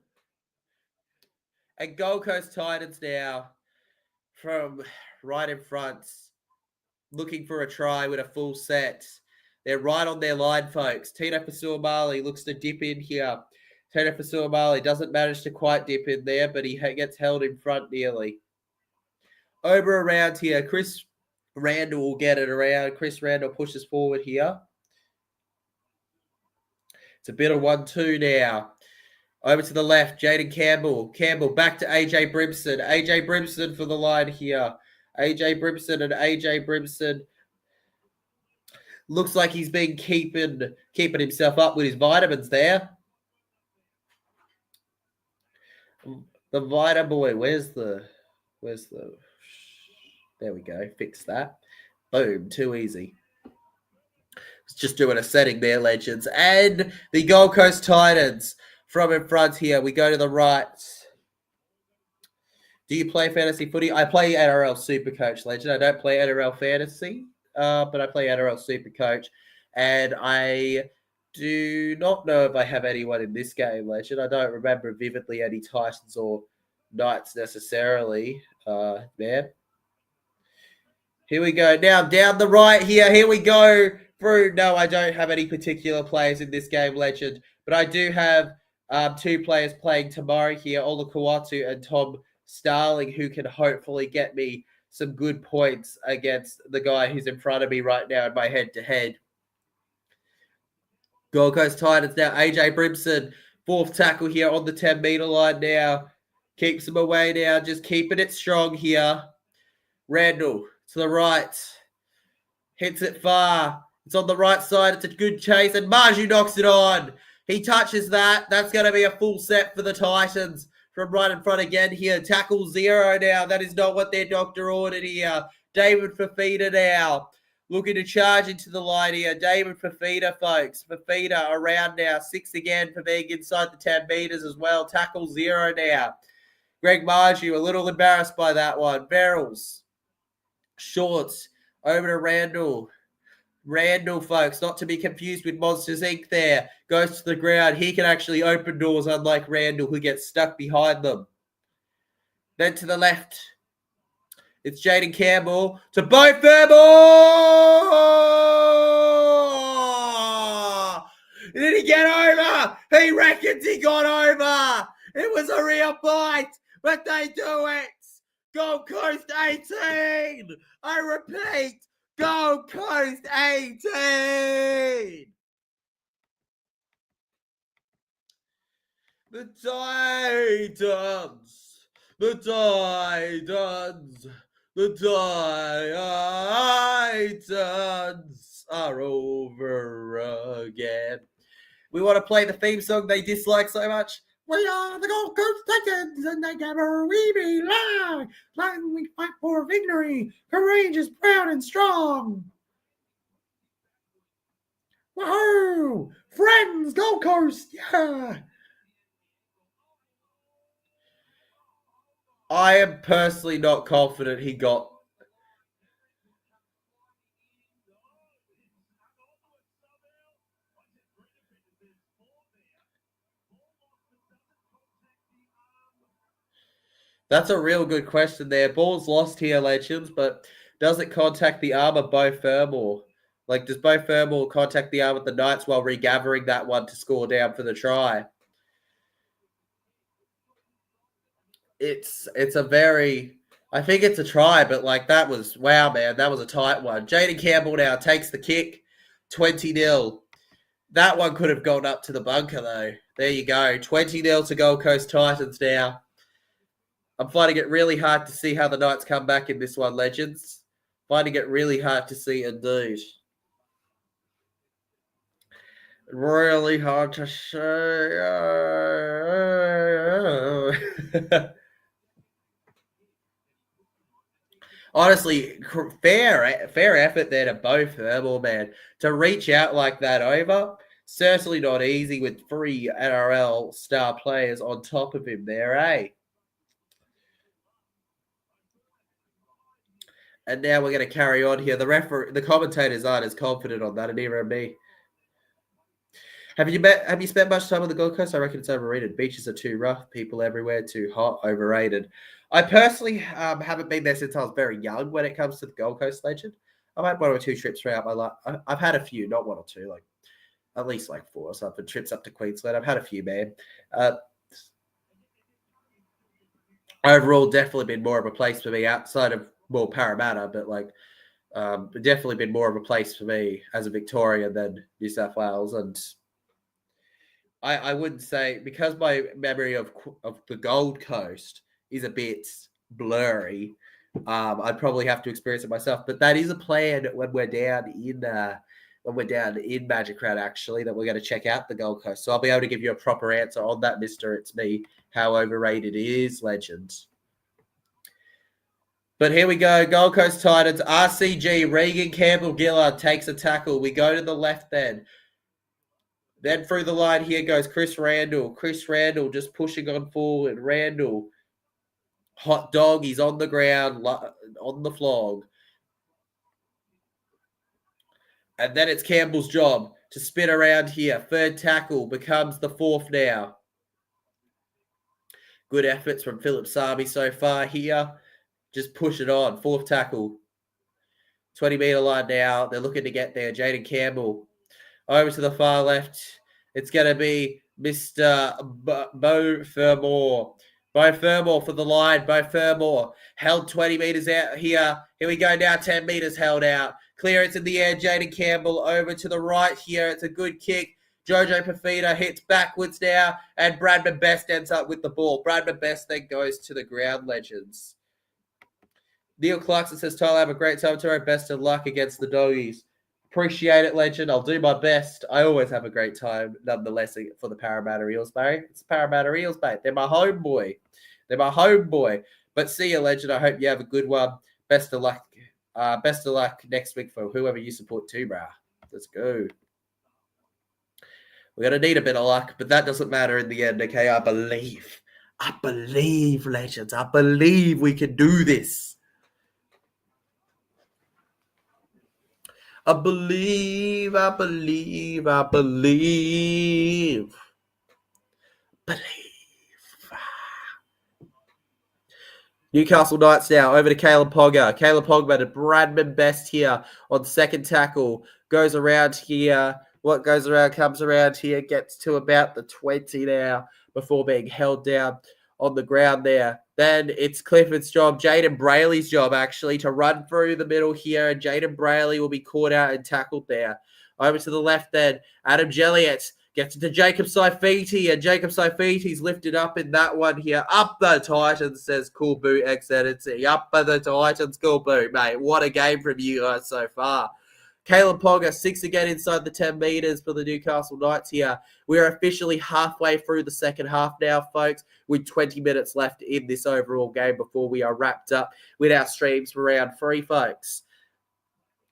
And Gold Coast Titans now from right in front, looking for a try with a full set. They're right on their line, folks. Tino Fasuamali looks to dip in here. Tino Fasuamali doesn't manage to quite dip in there, but he gets held in front nearly. Over around here, Chris Randall will get it around. Chris Randall pushes forward here. It's a bit of 1-2 now. Over to the left, Jaden Campbell. Campbell back to AJ Brimson. AJ Brimson for the line here. AJ Brimson and AJ Brimson looks like he's been keeping himself up with his vitamins there. The Vita boy, where's the there we go, fix that. Boom, too easy. Just doing a setting there, legends. And the Gold Coast Titans from in front here. We go to the right. Do you play fantasy footy? I play NRL Supercoach, legend. I don't play NRL Fantasy, but I play NRL Supercoach. And I do not know if I have anyone in this game, legend. I don't remember vividly any Titans or Knights necessarily, man. Here we go. Now, down the right here. Here we go through. No, I don't have any particular players in this game, legend. But I do have two players playing tomorrow here, Ola Kawatu and Tom Starling, who can hopefully get me some good points against the guy who's in front of me right now in my head-to-head. Gold Coast Titans now. AJ Brimson, fourth tackle here on the 10-meter line now. Keeps him away now. Just keeping it strong here. Randall to the right. Hits it far. It's on the right side. It's a good chase. And Marju knocks it on. He touches that. That's going to be a full set for the Titans. From right in front again here. Tackle 0 now. That is not what their doctor ordered here. David Fafita now. Looking to charge into the line here. David Fafita, folks. Fafita around now. 6 again for being inside the 10 meters as well. Tackle 0 now. Greg Marju, a little embarrassed by that one. Verrills. Shorts. Over to Randall. Randall, folks, not to be confused with Monsters Inc. there. Goes to the ground. He can actually open doors, unlike Randall, who gets stuck behind them. Then to the left. It's Jaden Campbell to Bo Fairmore! Did he get over? He reckons he got over. It was a real fight, but they do it. Gold Coast 18. I repeat, Gold Coast 18. The Titans. The Titans. The Titans are over again. We want to play the theme song they dislike so much. We are the Gold Coast Titans, and together we belong. Like we fight for victory, courageous, proud, and strong. Woohoo! Friends, Gold Coast, yeah! I am personally not confident he got... That's a real good question there. Ball's lost here, legends, but does it contact the arm of Bo Fermor? Like, does Bo Fermor contact the arm of the Knights while regathering that one to score down for the try? It's a very... I think it's a try, but, like, that was... Wow, man, that was a tight one. Jaden Campbell now takes the kick. 20-0. That one could have gone up to the bunker, though. There you go. 20-0 to Gold Coast Titans now. I'm finding it really hard to see how the Knights come back in this one, legends. Finding it really hard to see indeed. Really hard to see. Honestly, fair effort there to Bo Fermor, man. To reach out like that over, certainly not easy with 3 NRL star players on top of him there, eh? And now we're going to carry on here. The commentators aren't as confident on that, and neither are me. Have you spent much time on the Gold Coast? I reckon it's overrated. Beaches are too rough. People everywhere too hot. Overrated. I personally haven't been there since I was very young when it comes to the Gold Coast, legend. I've had 1 or 2 trips throughout my life. I've had a few, not 1 or 2, like at least like 4 or something. Trips up to Queensland. I've had a few, man. Overall, definitely been more of a place for me outside of, well, Parramatta, but like definitely been more of a place for me as a Victorian than New South Wales. And I wouldn't say, because my memory of the Gold Coast is a bit blurry. I'd probably have to experience it myself, but that is a plan when we're down in Magic Round, actually, that we're going to check out the Gold Coast. So I'll be able to give you a proper answer on that, Mister It's Me. How overrated it is, legend. But here we go. Gold Coast Titans, RCG, Regan Campbell-Gillard takes a tackle. We go to the left then. Then through the line here goes Chris Randall. Chris Randall just pushing on forward. Randall, hot dog. He's on the ground, on the flog. And then it's Campbell's job to spin around here. Third tackle becomes the fourth now. Good efforts from Philip Sami so far here. Just push it on. Fourth tackle. 20-meter line now. They're looking to get there. Jaden Campbell. Over to the far left. It's going to be Mr. Bo Fermor. Bo Fermor for the line. Bo Fermor held 20 meters out here. Here we go now. 10 meters held out. Clearance in the air. Jaden Campbell over to the right here. It's a good kick. Jojo Pafita hits backwards now. And Bradman Best ends up with the ball. Bradman Best then goes to the ground, legends. Neil Clarkson says, Tyler, have a great time tomorrow. Best of luck against the Doggies. Appreciate it, legend. I'll do my best. I always have a great time, nonetheless, for the Parramatta Eels, mate. It's Parramatta Eels, mate. They're my homeboy. But see you, legend. I hope you have a good one. Best of luck. Best of luck next week for whoever you support too, brah. Let's go. We're going to need a bit of luck, but that doesn't matter in the end, okay? I believe, legends. I believe we can do this. I believe. Newcastle Knights now, over to Caleb Pogba. Caleb Pogba to Bradman Best here on second tackle. Goes around here. What goes around comes around here. Gets to about the 20 now before being held down on the ground there. Then it's Clifford's job, Jaden Brayley's job, actually, to run through the middle here. And Jaden Brayley will be caught out and tackled there. Over to the left then, Adam Jelliet gets it to Jacob Saifiti. And Jacob Saifiti's lifted up in that one here. Up the Titans, says Cool Boot XNC. Up the Titans, Cool Boot, mate. What a game from you guys so far. Caleb Pogba, 6 again inside the 10 meters for the Newcastle Knights here. We're officially halfway through the second half now, folks, with 20 minutes left in this overall game before we are wrapped up with our streams for round 3, folks.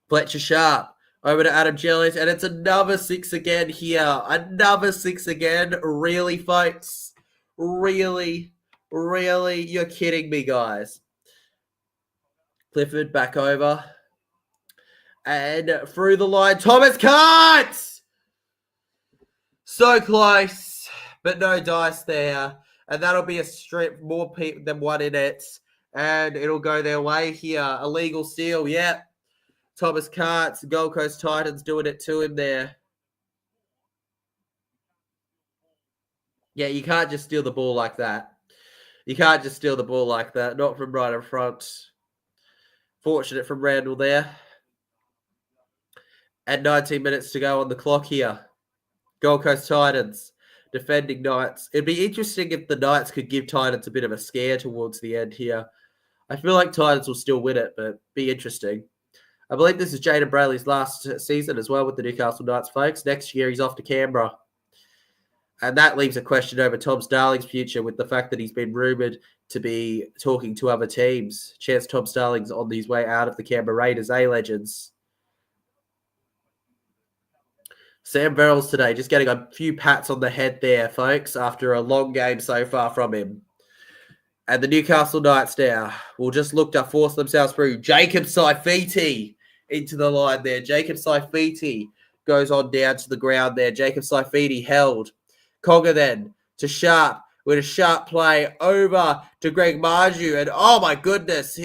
Fletcher Sharp over to Adam Jellies, and it's another 6 again here. Another 6 again. Really, folks? Really? You're kidding me, guys. Clifford back over. And through the line, Thomas Kant! So close, but no dice there. And that'll be a strip, more than one in it. And it'll go their way here. Illegal steal, yeah. Thomas Kant, Gold Coast Titans doing it to him there. Yeah, you can't just steal the ball like that. Not from right in front. Fortunate from Randall there. And 19 minutes to go on the clock here. Gold Coast Titans defending Knights. It'd be interesting if the Knights could give Titans a bit of a scare towards the end here. I feel like Titans will still win it, but be interesting. I believe this is Jaden Brayley's last season as well with the Newcastle Knights, folks. Next year, he's off to Canberra. And that leaves a question over Tom Starling's future with the fact that he's been rumoured to be talking to other teams. Chance Tom Starling's on his way out of the Canberra Raiders, legends? Sam Verrills today, just getting a few pats on the head there, folks, after a long game so far from him. And the Newcastle Knights now will just look to force themselves through. Jacob Saifiti into the line there. Jacob Saifiti goes on down to the ground there. Jacob Saifiti held. Cogger then to Sharp with a sharp play over to Greg Marju. And oh my goodness,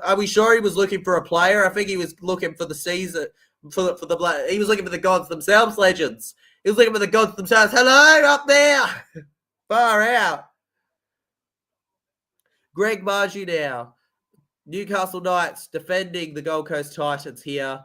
are we sure he was looking for a player? I think he was looking for the season. He was looking for the gods themselves, legends. He was looking for the gods themselves. Hello, up there. Far out. Greg Marju now. Newcastle Knights defending the Gold Coast Titans here.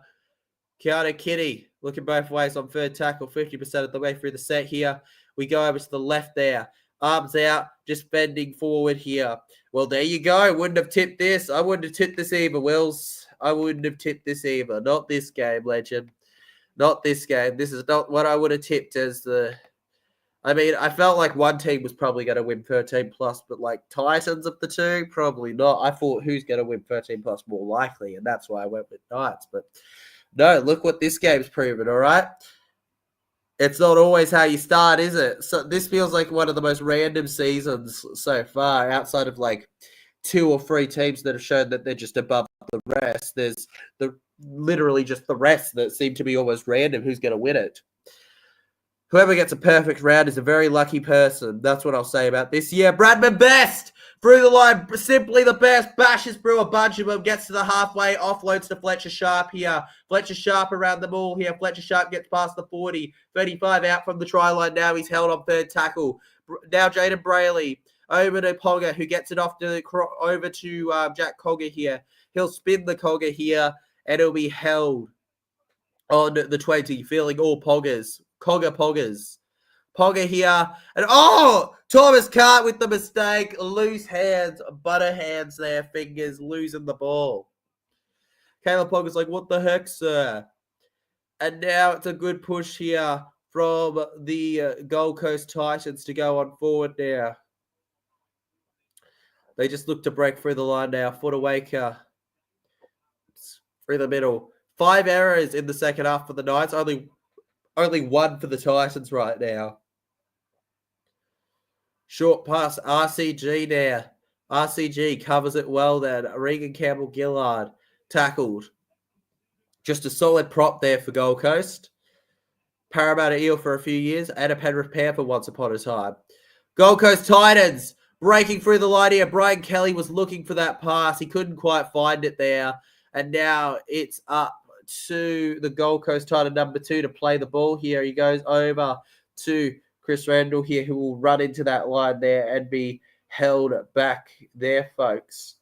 Keanu Kitty looking both ways on third tackle, 50% of the way through the set here. We go over to the left there. Arms out, just bending forward here. Well, there you go. Wouldn't have tipped this. I wouldn't have tipped this either, Wills. I wouldn't have tipped this either. Not this game, legend. Not this game. This is not what I would have tipped as the... I mean, I felt like one team was probably going to win 13 plus, but like Titans of the two, probably not. I thought who's going to win 13 plus more likely, and that's why I went with Knights. But no, look what this game's proven, all right? It's not always how you start, is it? So this feels like one of the most random seasons so far, outside of like 2 or 3 teams that have shown that they're just above the rest. There's literally just the rest that seem to be almost random who's going to win it. Whoever gets a perfect round is a very lucky person. That's what I'll say about this year. Bradman Best through the line, simply the best. Bashes through a bunch of them, gets to the halfway, offloads to Fletcher Sharp here. Fletcher Sharp around the ball here. Fletcher Sharp gets past the 40. 35 out from the try line now. He's held on third tackle. Now Jaden Brayley over to Pogger, who gets it off to over to Jack Cogger here. He'll spin the Cogger here, and it'll be held on the 20, feeling all Poggers. Cogger Poggers. Pogger here. And Thomas Cart with the mistake. Loose hands, butter hands there, fingers, losing the ball. Caleb Pogger's like, what the heck, sir? And now it's a good push here from the Gold Coast Titans to go on forward now. They just look to break through the line now. Foot Awaker through the middle. 5 errors in the second half for the Knights. Only 1 for the Titans right now. Short pass, RCG there. RCG covers it well then. Regan Campbell-Gillard tackled. Just a solid prop there for Gold Coast. Parramatta Eel for a few years and a Penrith Panther once upon a time. Gold Coast Titans breaking through the line here. Brian Kelly was looking for that pass. He couldn't quite find it there. And now it's up to the Gold Coast Titan number 2 to play the ball here. He goes over to Chris Randall here, who will run into that line there and be held back there, folks.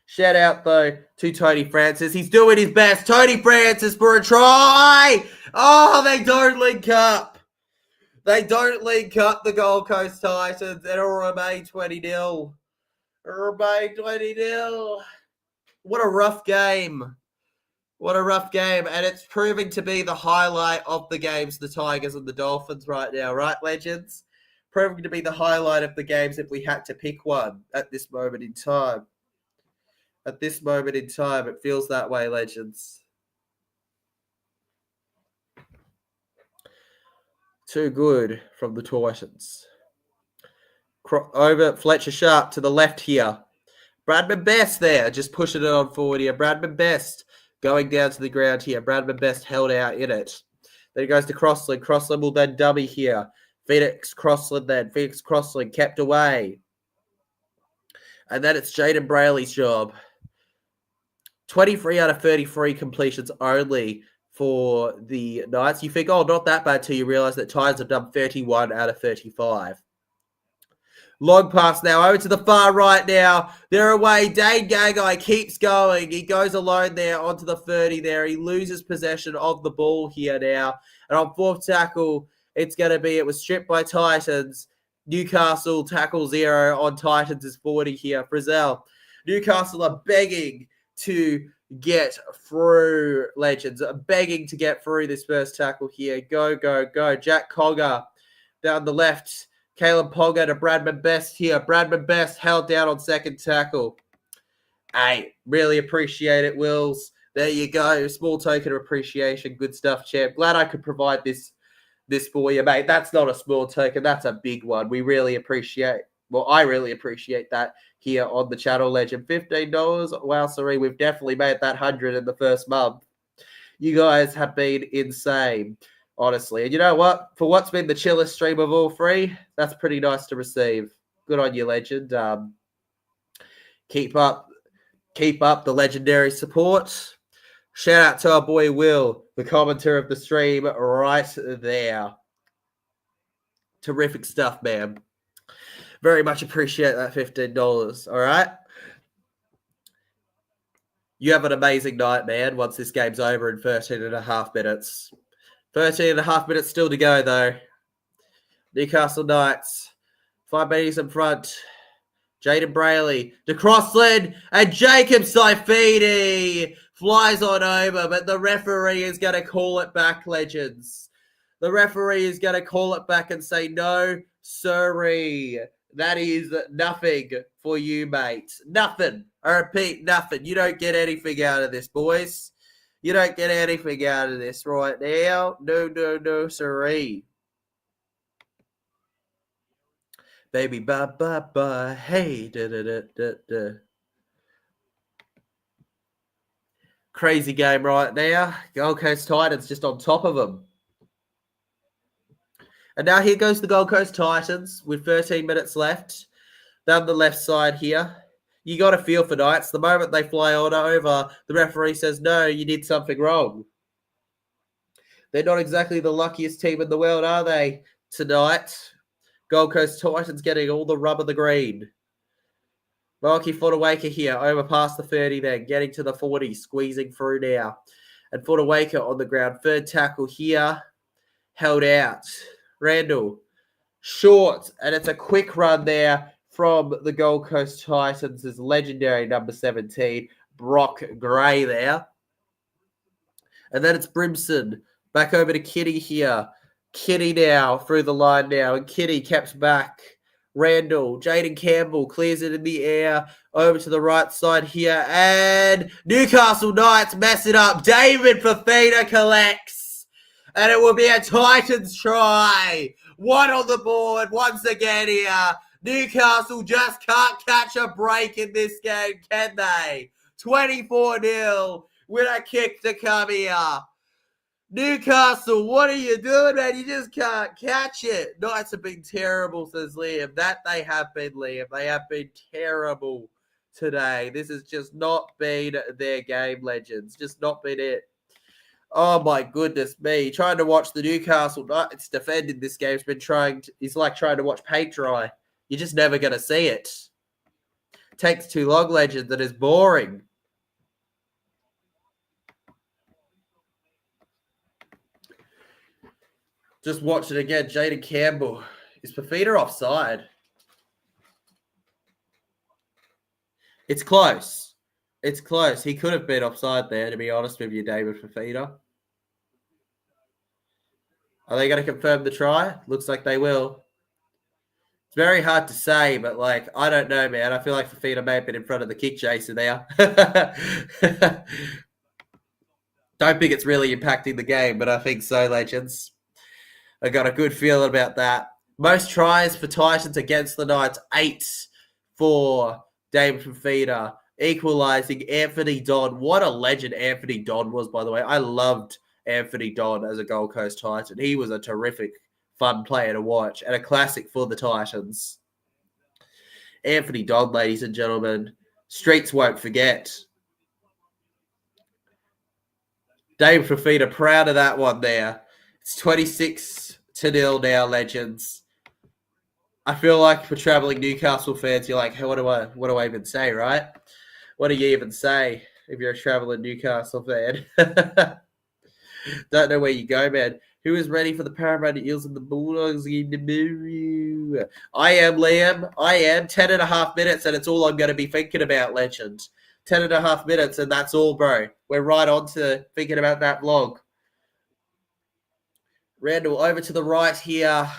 Shout out, though, to Tony Francis. He's doing his best. Tony Francis for a try. Oh, they don't link up. They don't link up, the Gold Coast Titans. It'll remain 20-0. It'll remain 20-0. What a rough game. What a rough game. And it's proving to be the highlight of the games, the Tigers and the Dolphins right now, right, legends? Proving to be the highlight of the games if we had to pick one at this moment in time. At this moment in time, it feels that way, legends. Too good from the Titans. Over Fletcher Sharp to the left here. Bradman Best there, just pushing it on forward here. Bradman Best going down to the ground here. Bradman Best held out in it. Then it goes to Crossland. Crossland will then dummy here. Phoenix Crossland then. Phoenix Crossland kept away. And then it's Jaden Brayley's job. 23 out of 33 completions only for the Knights. You think, oh, not that bad till you realise that Titans have done 31 out of 35. Long pass now over to the far right now. They're away. Dane Gagai keeps going. He goes alone there onto the 30 there. He loses possession of the ball here now. And on fourth tackle, it's going to be, it was stripped by Titans. Newcastle tackle 0 on Titans' 40 here. Frizzell. Newcastle are begging to get through, legends. Begging to get through this first tackle here. Go, go, go. Jack Cogger down the left. Caleb Pogger to Bradman Best here. Bradman Best held down on second tackle. Hey, really appreciate it, Wills. There you go. Small token of appreciation. Good stuff, champ. Glad I could provide this for you, mate. That's not a small token. That's a big one. We really appreciate, well, I really appreciate that here on the channel, legend. $15. Wow, sorry. We've definitely made that 100 in the first month. You guys have been insane. Honestly. And you know what? For what's been the chillest stream of all 3, that's pretty nice to receive. Good on you, legend. Keep up the legendary support. Shout out to our boy Will, the commentator of the stream, right there. Terrific stuff, man. Very much appreciate that $15. All right. You have an amazing night, man, once this game's over in 13 and a half minutes. 13 and a half minutes still to go, though. Newcastle Knights. 5 metres in front. Jaden Brayley to Crossland, and Jacob Saifidi flies on over, but the referee is going to call it back, legends. The referee is going to call it back and say, no, sorry. That is nothing for you, mate. Nothing. I repeat, nothing. You don't get anything out of this, boys. You don't get anything out of this right now. No, sorry. Baby, bye, hey, da. Crazy game right now. Gold Coast Titans just on top of them. And now here goes the Gold Coast Titans with 13 minutes left. Down the left side here. You got a feel for Knights. The moment they fly on over, the referee says, no, you did something wrong. They're not exactly the luckiest team in the world, are they, tonight? Gold Coast Titans getting all the rub of the green. Marky Fodawaker here, over past the 30 then, getting to the 40, squeezing through now. And Fodawaker on the ground, third tackle here, held out. Randall, short, and it's a quick run there from the Gold Coast Titans' legendary number 17, Brock Gray there. And then it's Brimson, back over to Kitty here. Kitty now through the line now, and Kitty caps back. Randall, Jaden Campbell clears it in the air over to the right side here, and Newcastle Knights mess it up. David Fafita collects, and it will be a Titans try. One on the board once again here. Newcastle just can't catch a break in this game, can they? 24-0 with a kick to come here. Newcastle, what are you doing, man? You just can't catch it. Knights have been terrible, says Liam. That they have been, Liam. They have been terrible today. This has just not been their game, legends. Just not been it. Oh, my goodness me. Trying to watch the Newcastle Knights defend in this game is like trying to watch paint dry. You're just never going to see it. Takes too long, legends. It is boring. Just watch it again. Jaden Campbell. Is Fafita offside? It's close. It's close. He could have been offside there, to be honest with you, David Fafita. Are they going to confirm the try? Looks like they will. It's very hard to say, but, I don't know, man. I feel like Fafita may have been in front of the kick chaser there. Don't think it's really impacting the game, but I think so, legends. I got a good feeling about that. Most tries for Titans against the Knights, 8 for David Fafita. Equalising Anthony Don. What a legend Anthony Don was, by the way. I loved Anthony Don as a Gold Coast Titan. He was a terrific, fun player to watch and a classic for the Titans. Anthony Don, ladies and gentlemen. Streets won't forget. David Fafita, proud of that one there. It's 26-0 now, legends. I feel like for traveling Newcastle fans, you're like, hey, what do I even say, right? What do you even say if you're a traveling Newcastle fan? Don't know where you go, man. Who is ready for the Parramatta Eels and the Bulldogs in the I am, Liam. I am. 10.5 minutes, and it's all I'm going to be thinking about, legend. 10.5 minutes, and that's all, bro. We're right on to thinking about that vlog. Randall over to the right here.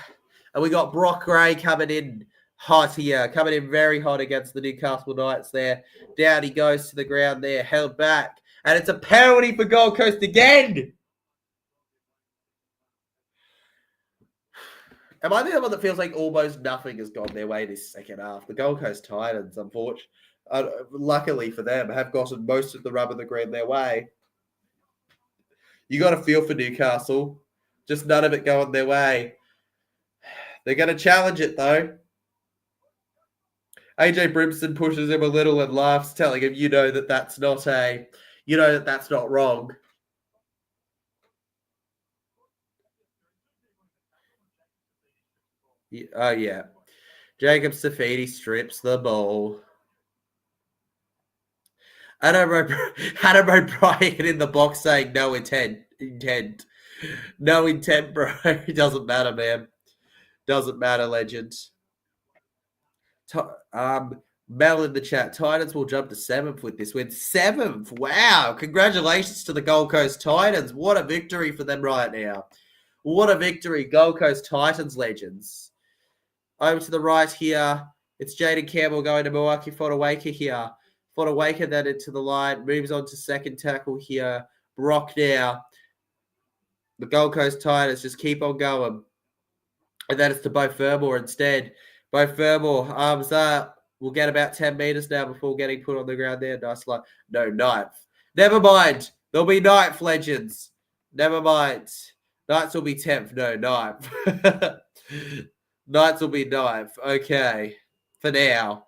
And we got Brock Gray coming in hot here. Coming in very hot against the Newcastle Knights there. Down he goes to the ground there. Held back. And it's a penalty for Gold Coast again. Am I the one that feels like almost nothing has gone their way this second half? The Gold Coast Titans, unfortunately, luckily for them, have gotten most of the rub of the green their way. You got to feel for Newcastle. Just none of it going their way. They're going to challenge it, though. AJ Brimson pushes him a little and laughs, telling him, you know that's not wrong. Oh, yeah. Jacob Saifidi strips the ball. Adam O'Brien in the box saying no intent. No intent, bro. It doesn't matter, man. Doesn't matter, legend. Mel in the chat. Titans will jump to 7th with this win. 7th. Wow. Congratulations to the Gold Coast Titans. What a victory for them right now. What a victory. Gold Coast Titans legends. Over to the right here. It's Jaden Campbell going to Milwaukee Fodawaker here. Fodawaker then into the line. Moves on to second tackle here. Brock now. The Gold Coast Titans just keep on going. And then it's to Bo Fermor instead. Bo Fermor, arms up. We'll get about 10 meters now before getting put on the ground there. Nice line. No, 9th. Never mind. There'll be 9th, legends. Never mind. Knights will be 10th. No, 9th. Knights will be 9th. Okay. For now.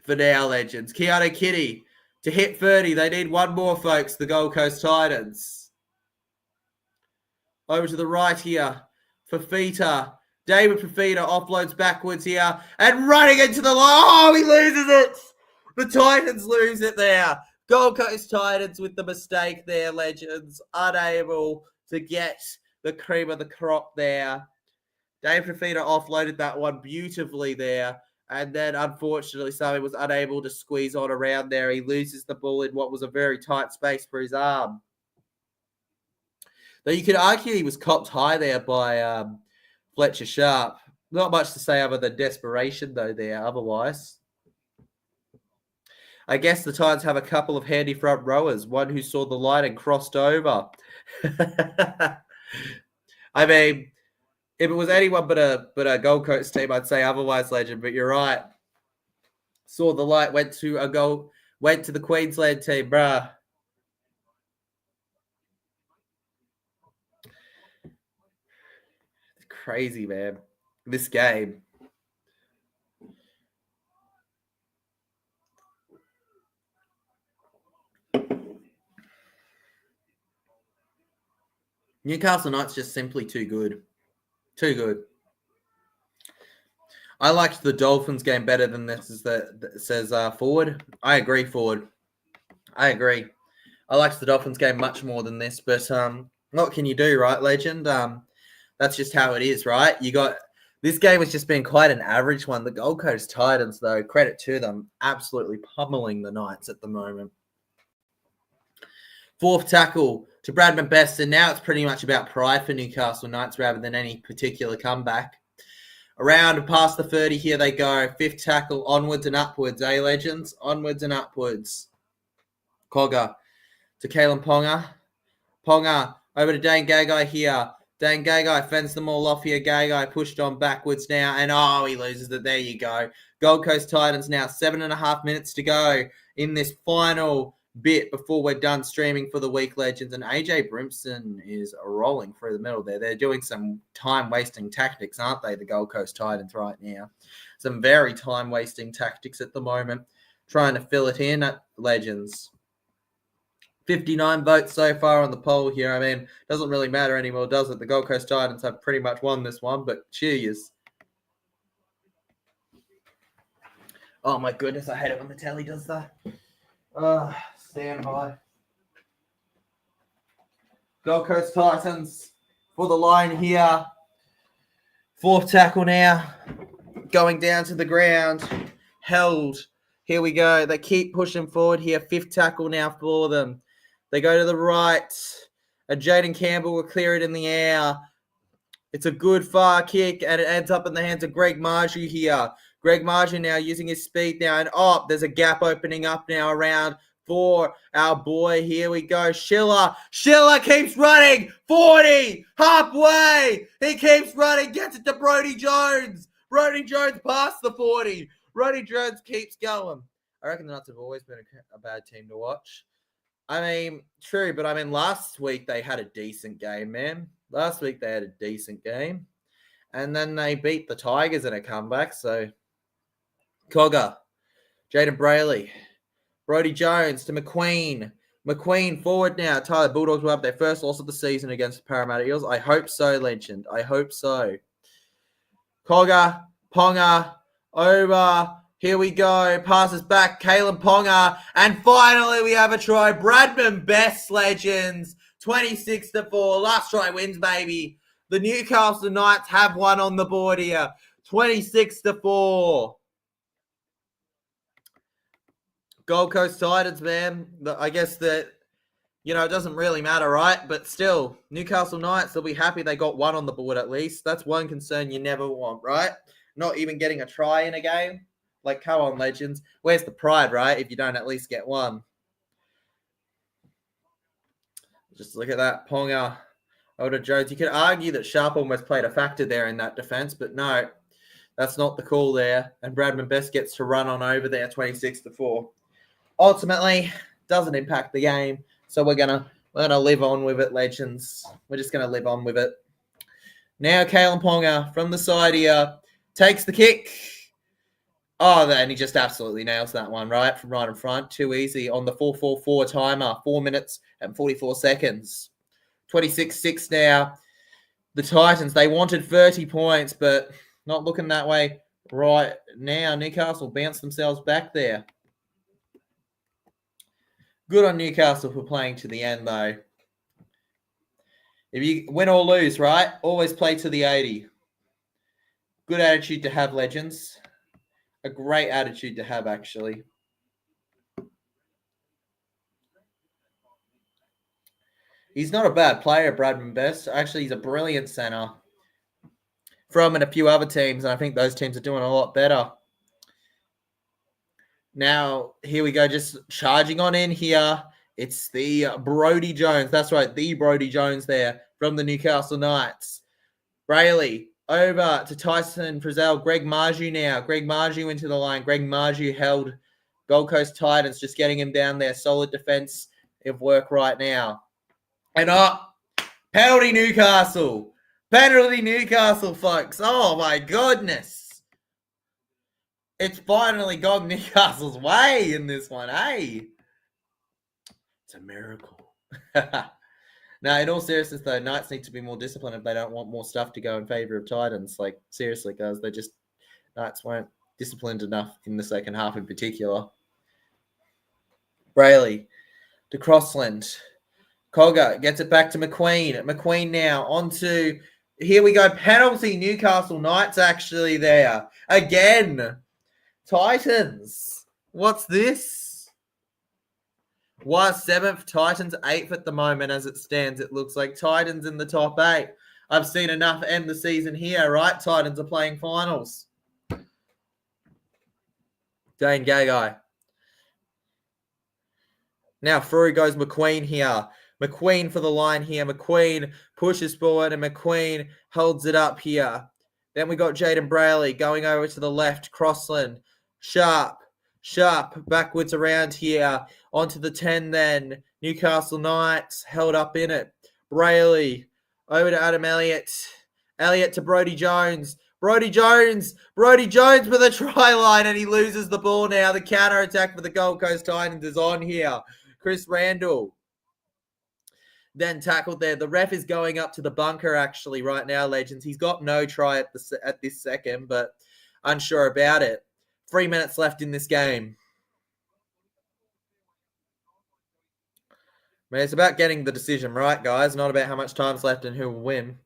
For now, legends. Keanu Kitty. To hit 30, they need one more, folks. The Gold Coast Titans. Over to the right here. Fafita. David Fafita offloads backwards here and running into the line. Oh, he loses it. The Titans lose it there. Gold Coast Titans with the mistake there, legends. Unable to get the cream of the crop there. David Fafita offloaded that one beautifully there. And then, unfortunately, Sammy was unable to squeeze on around there. He loses the ball in what was a very tight space for his arm. Though you could argue he was copped high there by Fletcher Sharp. Not much to say other than desperation, though, there otherwise. I guess the Titans have a couple of handy front rowers. One who saw the light and crossed over. I mean, if it was anyone but a Gold Coast team, I'd say otherwise, legend. But you're right. Saw the light, went to the Queensland team, bruh. Crazy, man. This game. Newcastle Knights just simply too good. Too good. I liked the Dolphins game better than this, says Forward. I agree, Forward. I agree. I liked the Dolphins game much more than this, but what can you do, right, legend? That's just how it is, right? This game has just been quite an average one. The Gold Coast Titans, though, credit to them, absolutely pummeling the Knights at the moment. 4th tackle to Bradman Best, and now it's pretty much about pride for Newcastle Knights rather than any particular comeback. Around past the 30 here they go. 5th tackle, onwards and upwards, legends? Onwards and upwards. Cogger to Kalen Ponga. Ponga over to Dane Gagai here. Dane Gagai fends them all off here. Gagai pushed on backwards now, and he loses it. There you go. Gold Coast Titans now 7.5 minutes to go in this final bit before we're done streaming for the week, legends. And AJ Brimson is rolling through the middle there. They're doing some time-wasting tactics, aren't they, the Gold Coast Titans right now? Some very time-wasting tactics at the moment. Trying to fill it in at legends. 59 votes so far on the poll here. I mean, doesn't really matter anymore, does it? The Gold Coast Titans have pretty much won this one, but cheers. Oh my goodness, I hate it when the telly does that. Stand by. Gold Coast Titans for the line here. 4th tackle now. Going down to the ground. Held. Here we go. They keep pushing forward here. 5th tackle now for them. They go to the right. And Jaden Campbell will clear it in the air. It's a good far kick, and it ends up in the hands of Greg Marju here. Greg Marju now using his speed now. And there's a gap opening up now around for our boy. Here we go. Schiller. Schiller keeps running. 40. Halfway. He keeps running. Gets it to Brodie Jones. Brodie Jones past the 40. Brodie Jones keeps going. I reckon the Knights have always been a bad team to watch. I mean, true, but I mean, last week they had a decent game, man. Last week they had a decent game. And then they beat the Tigers in a comeback. So, Cogger, Jaden Brayley, Brodie Jones to McQueen. McQueen forward now. Tyler Bulldogs will have their first loss of the season against the Parramatta Eels. I hope so, legend. I hope so. Cogger, Ponga, over. Here we go. Passes back. Kalen Ponga. And finally, we have a try. Bradman Best, legends. 26-4. Last try wins, baby. The Newcastle Knights have one on the board here. 26-4. Gold Coast Titans, man. I guess that, it doesn't really matter, right? But still, Newcastle Knights, they'll be happy they got one on the board at least. That's one concern you never want, right? Not even getting a try in a game. Like, come on, legends. Where's the pride, right? If you don't at least get one. Just look at that. Ponga, Oda Jones. You could argue that Sharp almost played a factor there in that defense, but no, that's not the call there. And Bradman Best gets to run on over there, 26-4. Ultimately, doesn't impact the game. So we're gonna live on with it, legends. We're just gonna live on with it. Now Kalen Ponga from the side here takes the kick. Oh, and he just absolutely nails that one, right? From right in front. Too easy on the 4:44 timer. 4 minutes and 44 seconds. 26-6 now. The Titans, they wanted 30 points, but not looking that way right now. Newcastle bounced themselves back there. Good on Newcastle for playing to the end, though. If you win or lose, right? Always play to the 80. Good attitude to have, legends. A great attitude to have, actually. He's not a bad player, Bradman Best. Actually, he's a brilliant center. From and a few other teams, and I think those teams are doing a lot better. Now, here we go, just charging on in here. It's the Brodie Jones. That's right, the Brodie Jones there from the Newcastle Knights. Brayley over to Tyson Frizzell. Greg Marju now. Greg Marju into the line. Greg Marju held Gold Coast Titans, just getting him down there. Solid defense of work right now. And up. Penalty Newcastle. Penalty Newcastle, folks. Oh, my goodness. It's finally gone Newcastle's way in this one, hey? It's a miracle. Now, in all seriousness, though, Knights need to be more disciplined if they don't want more stuff to go in favor of Titans. Like, seriously, guys, Knights weren't disciplined enough in the second half in particular. Brayley to Crossland. Cogger gets it back to McQueen. McQueen now onto, here we go, penalty Newcastle Knights actually there. Again. Titans. What's this? Was 7th, Titans 8th at the moment as it stands. It looks like Titans in the top 8. I've seen enough end the season here, right? Titans are playing finals. Dane Gagai. Now through goes McQueen here. McQueen for the line here. McQueen pushes forward and McQueen holds it up here. Then we got Jaden Brayley going over to the left. Crossland. Sharp backwards around here. Onto the 10 then. Newcastle Knights held up in it. Brayley over to Adam Elliott. Elliott to Brodie Jones. Brodie Jones for the try line, and he loses the ball now. The counter attack for the Gold Coast Titans is on here. Chris Randall then tackled there. The ref is going up to the bunker actually right now, legends. He's got no try at this second, but unsure about it. 3 minutes left in this game. Man, it's about getting the decision right, guys, not about how much time's left and who will win.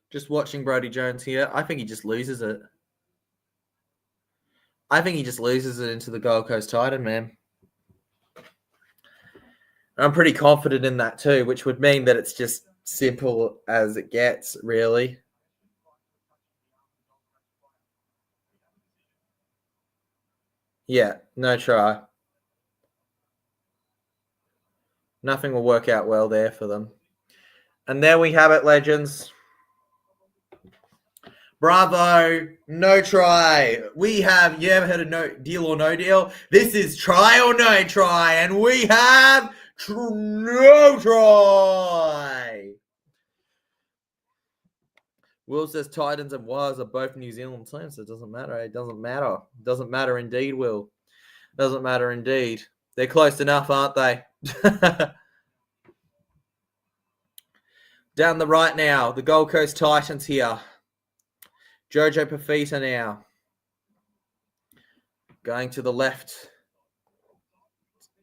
Just watching Brodie Jones here. I think he just loses it. I think he just loses it into the Gold Coast Titan, man. I'm pretty confident in that too, which would mean that it's just simple as it gets, really. Yeah, no try. Nothing will work out well there for them. And there we have it, legends. Bravo, no try. We have, you ever heard of no deal or no deal? This is try or no try, and we have no try. Will says Titans and Wires are both New Zealand teams. So it doesn't matter. It doesn't matter. It doesn't matter indeed, Will. Doesn't matter indeed. They're close enough, aren't they? Down the right now, the Gold Coast Titans here. Jojo Pafita now. Going to the left.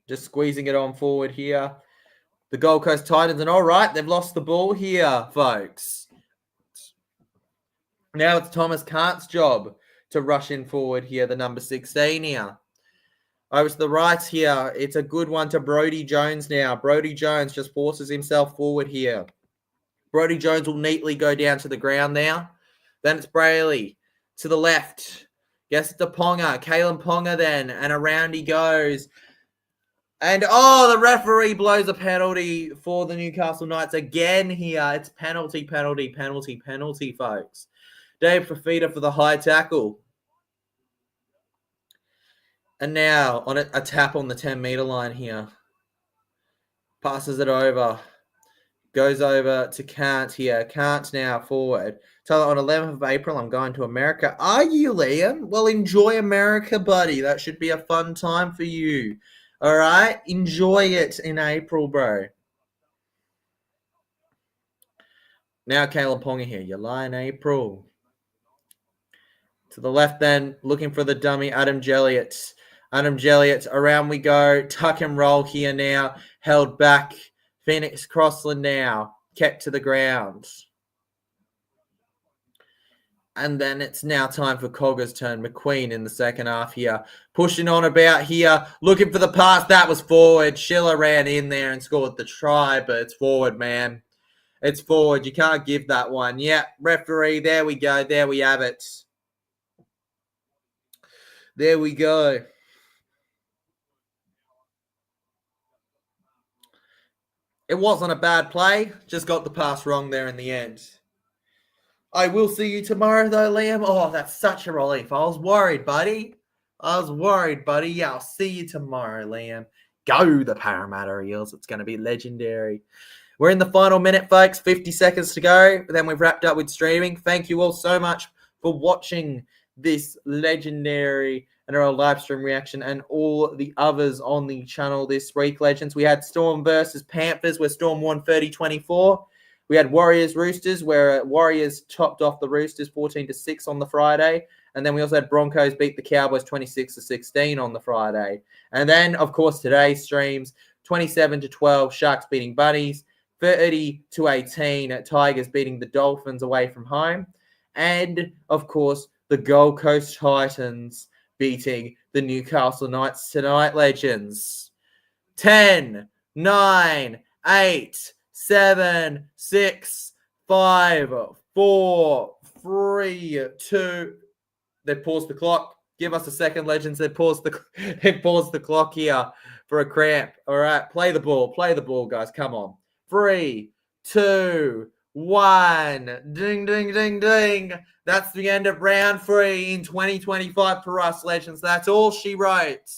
Just squeezing it on forward here. the Gold Coast Titans. And all right, they've lost the ball here, folks. Now it's Thomas Cart's job to rush in forward here, the number 16 here. Over to the right here. It's a good one to Brodie Jones now. Brodie Jones just forces himself forward here. Brodie Jones will neatly go down to the ground now. Then it's Brayley to the left. Gets it to Ponga. Kalen Ponga then. And around he goes. And, the referee blows a penalty for the Newcastle Knights again here. It's penalty, folks. Dave Fafita for the high tackle. And now on a tap on the 10-meter line here. Passes it over. Goes over to Kant here. Kant now forward. Tyler, on 11th of April, I'm going to America. Are you, Liam? Well, enjoy America, buddy. That should be a fun time for you. All right? Enjoy it in April, bro. Now, Kalen Ponga here. You lie in April. To the left then, looking for the dummy, Adam Jelliot. Adam Jelliot, around we go. Tuck and roll here now. Held back. Phoenix Crossland now. Kept to the ground. And then it's now time for Cogger's turn. McQueen in the second half here. Pushing on about here. Looking for the pass. That was forward. Schiller ran in there and scored the try, but it's forward, man. It's forward. You can't give that one. Yeah, referee. There we go. There we have it. There we go. It wasn't a bad play. Just got the pass wrong there in the end. I will see you tomorrow, though, Liam. Oh, that's such a relief. I was worried, buddy. Yeah, I'll see you tomorrow, Liam. Go, the Parramatta Eels. It's going to be legendary. We're in the final minute, folks. 50 seconds to go. Then we've wrapped up with streaming. Thank you all so much for watching this legendary NRL live stream reaction and all the others on the channel this week, legends. We had Storm versus Panthers, where Storm won 30-24. We had Warriors Roosters, where Warriors topped off the Roosters 14-6 on the Friday. And then we also had Broncos beat the Cowboys 26-16 on the Friday. And then, of course, today's streams, 27-12, Sharks beating Bunnies, 30-18, Tigers beating the Dolphins away from home. And, of course, the Gold Coast Titans beating the Newcastle Knights tonight, legends. 10, 9, 8, 7, 6, 5, 4, 3, 2. They paused the clock. Give us a second, legends. They paused the clock here for a cramp. All right, play the ball, guys. Come on. 3, 2, 1. Ding, ding, ding, ding. That's the end of round 3 in 2025 for us, legends. That's all she wrote.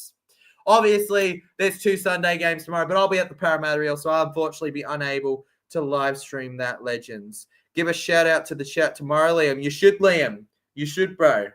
Obviously, there's 2 Sunday games tomorrow, but I'll be at the Parramatta Eels, so I'll unfortunately be unable to live stream that, legends. Give a shout out to the chat tomorrow, Liam. You should, Liam. You should, bro.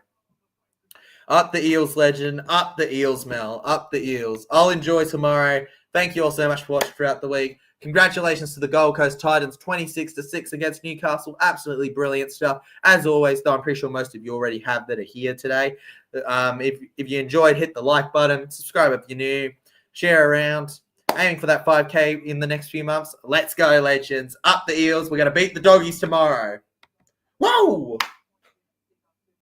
Up the Eels, legend. Up the Eels, Mel. Up the Eels. I'll enjoy tomorrow. Thank you all so much for watching throughout the week. Congratulations to the Gold Coast Titans, 26-6 against Newcastle. Absolutely brilliant stuff. As always, though, I'm pretty sure most of you already have that are here today. If you enjoyed, hit the like button. Subscribe if you're new. Share around. Aiming for that 5K in the next few months. Let's go, legends. Up the Eels. We're going to beat the Doggies tomorrow. Whoa!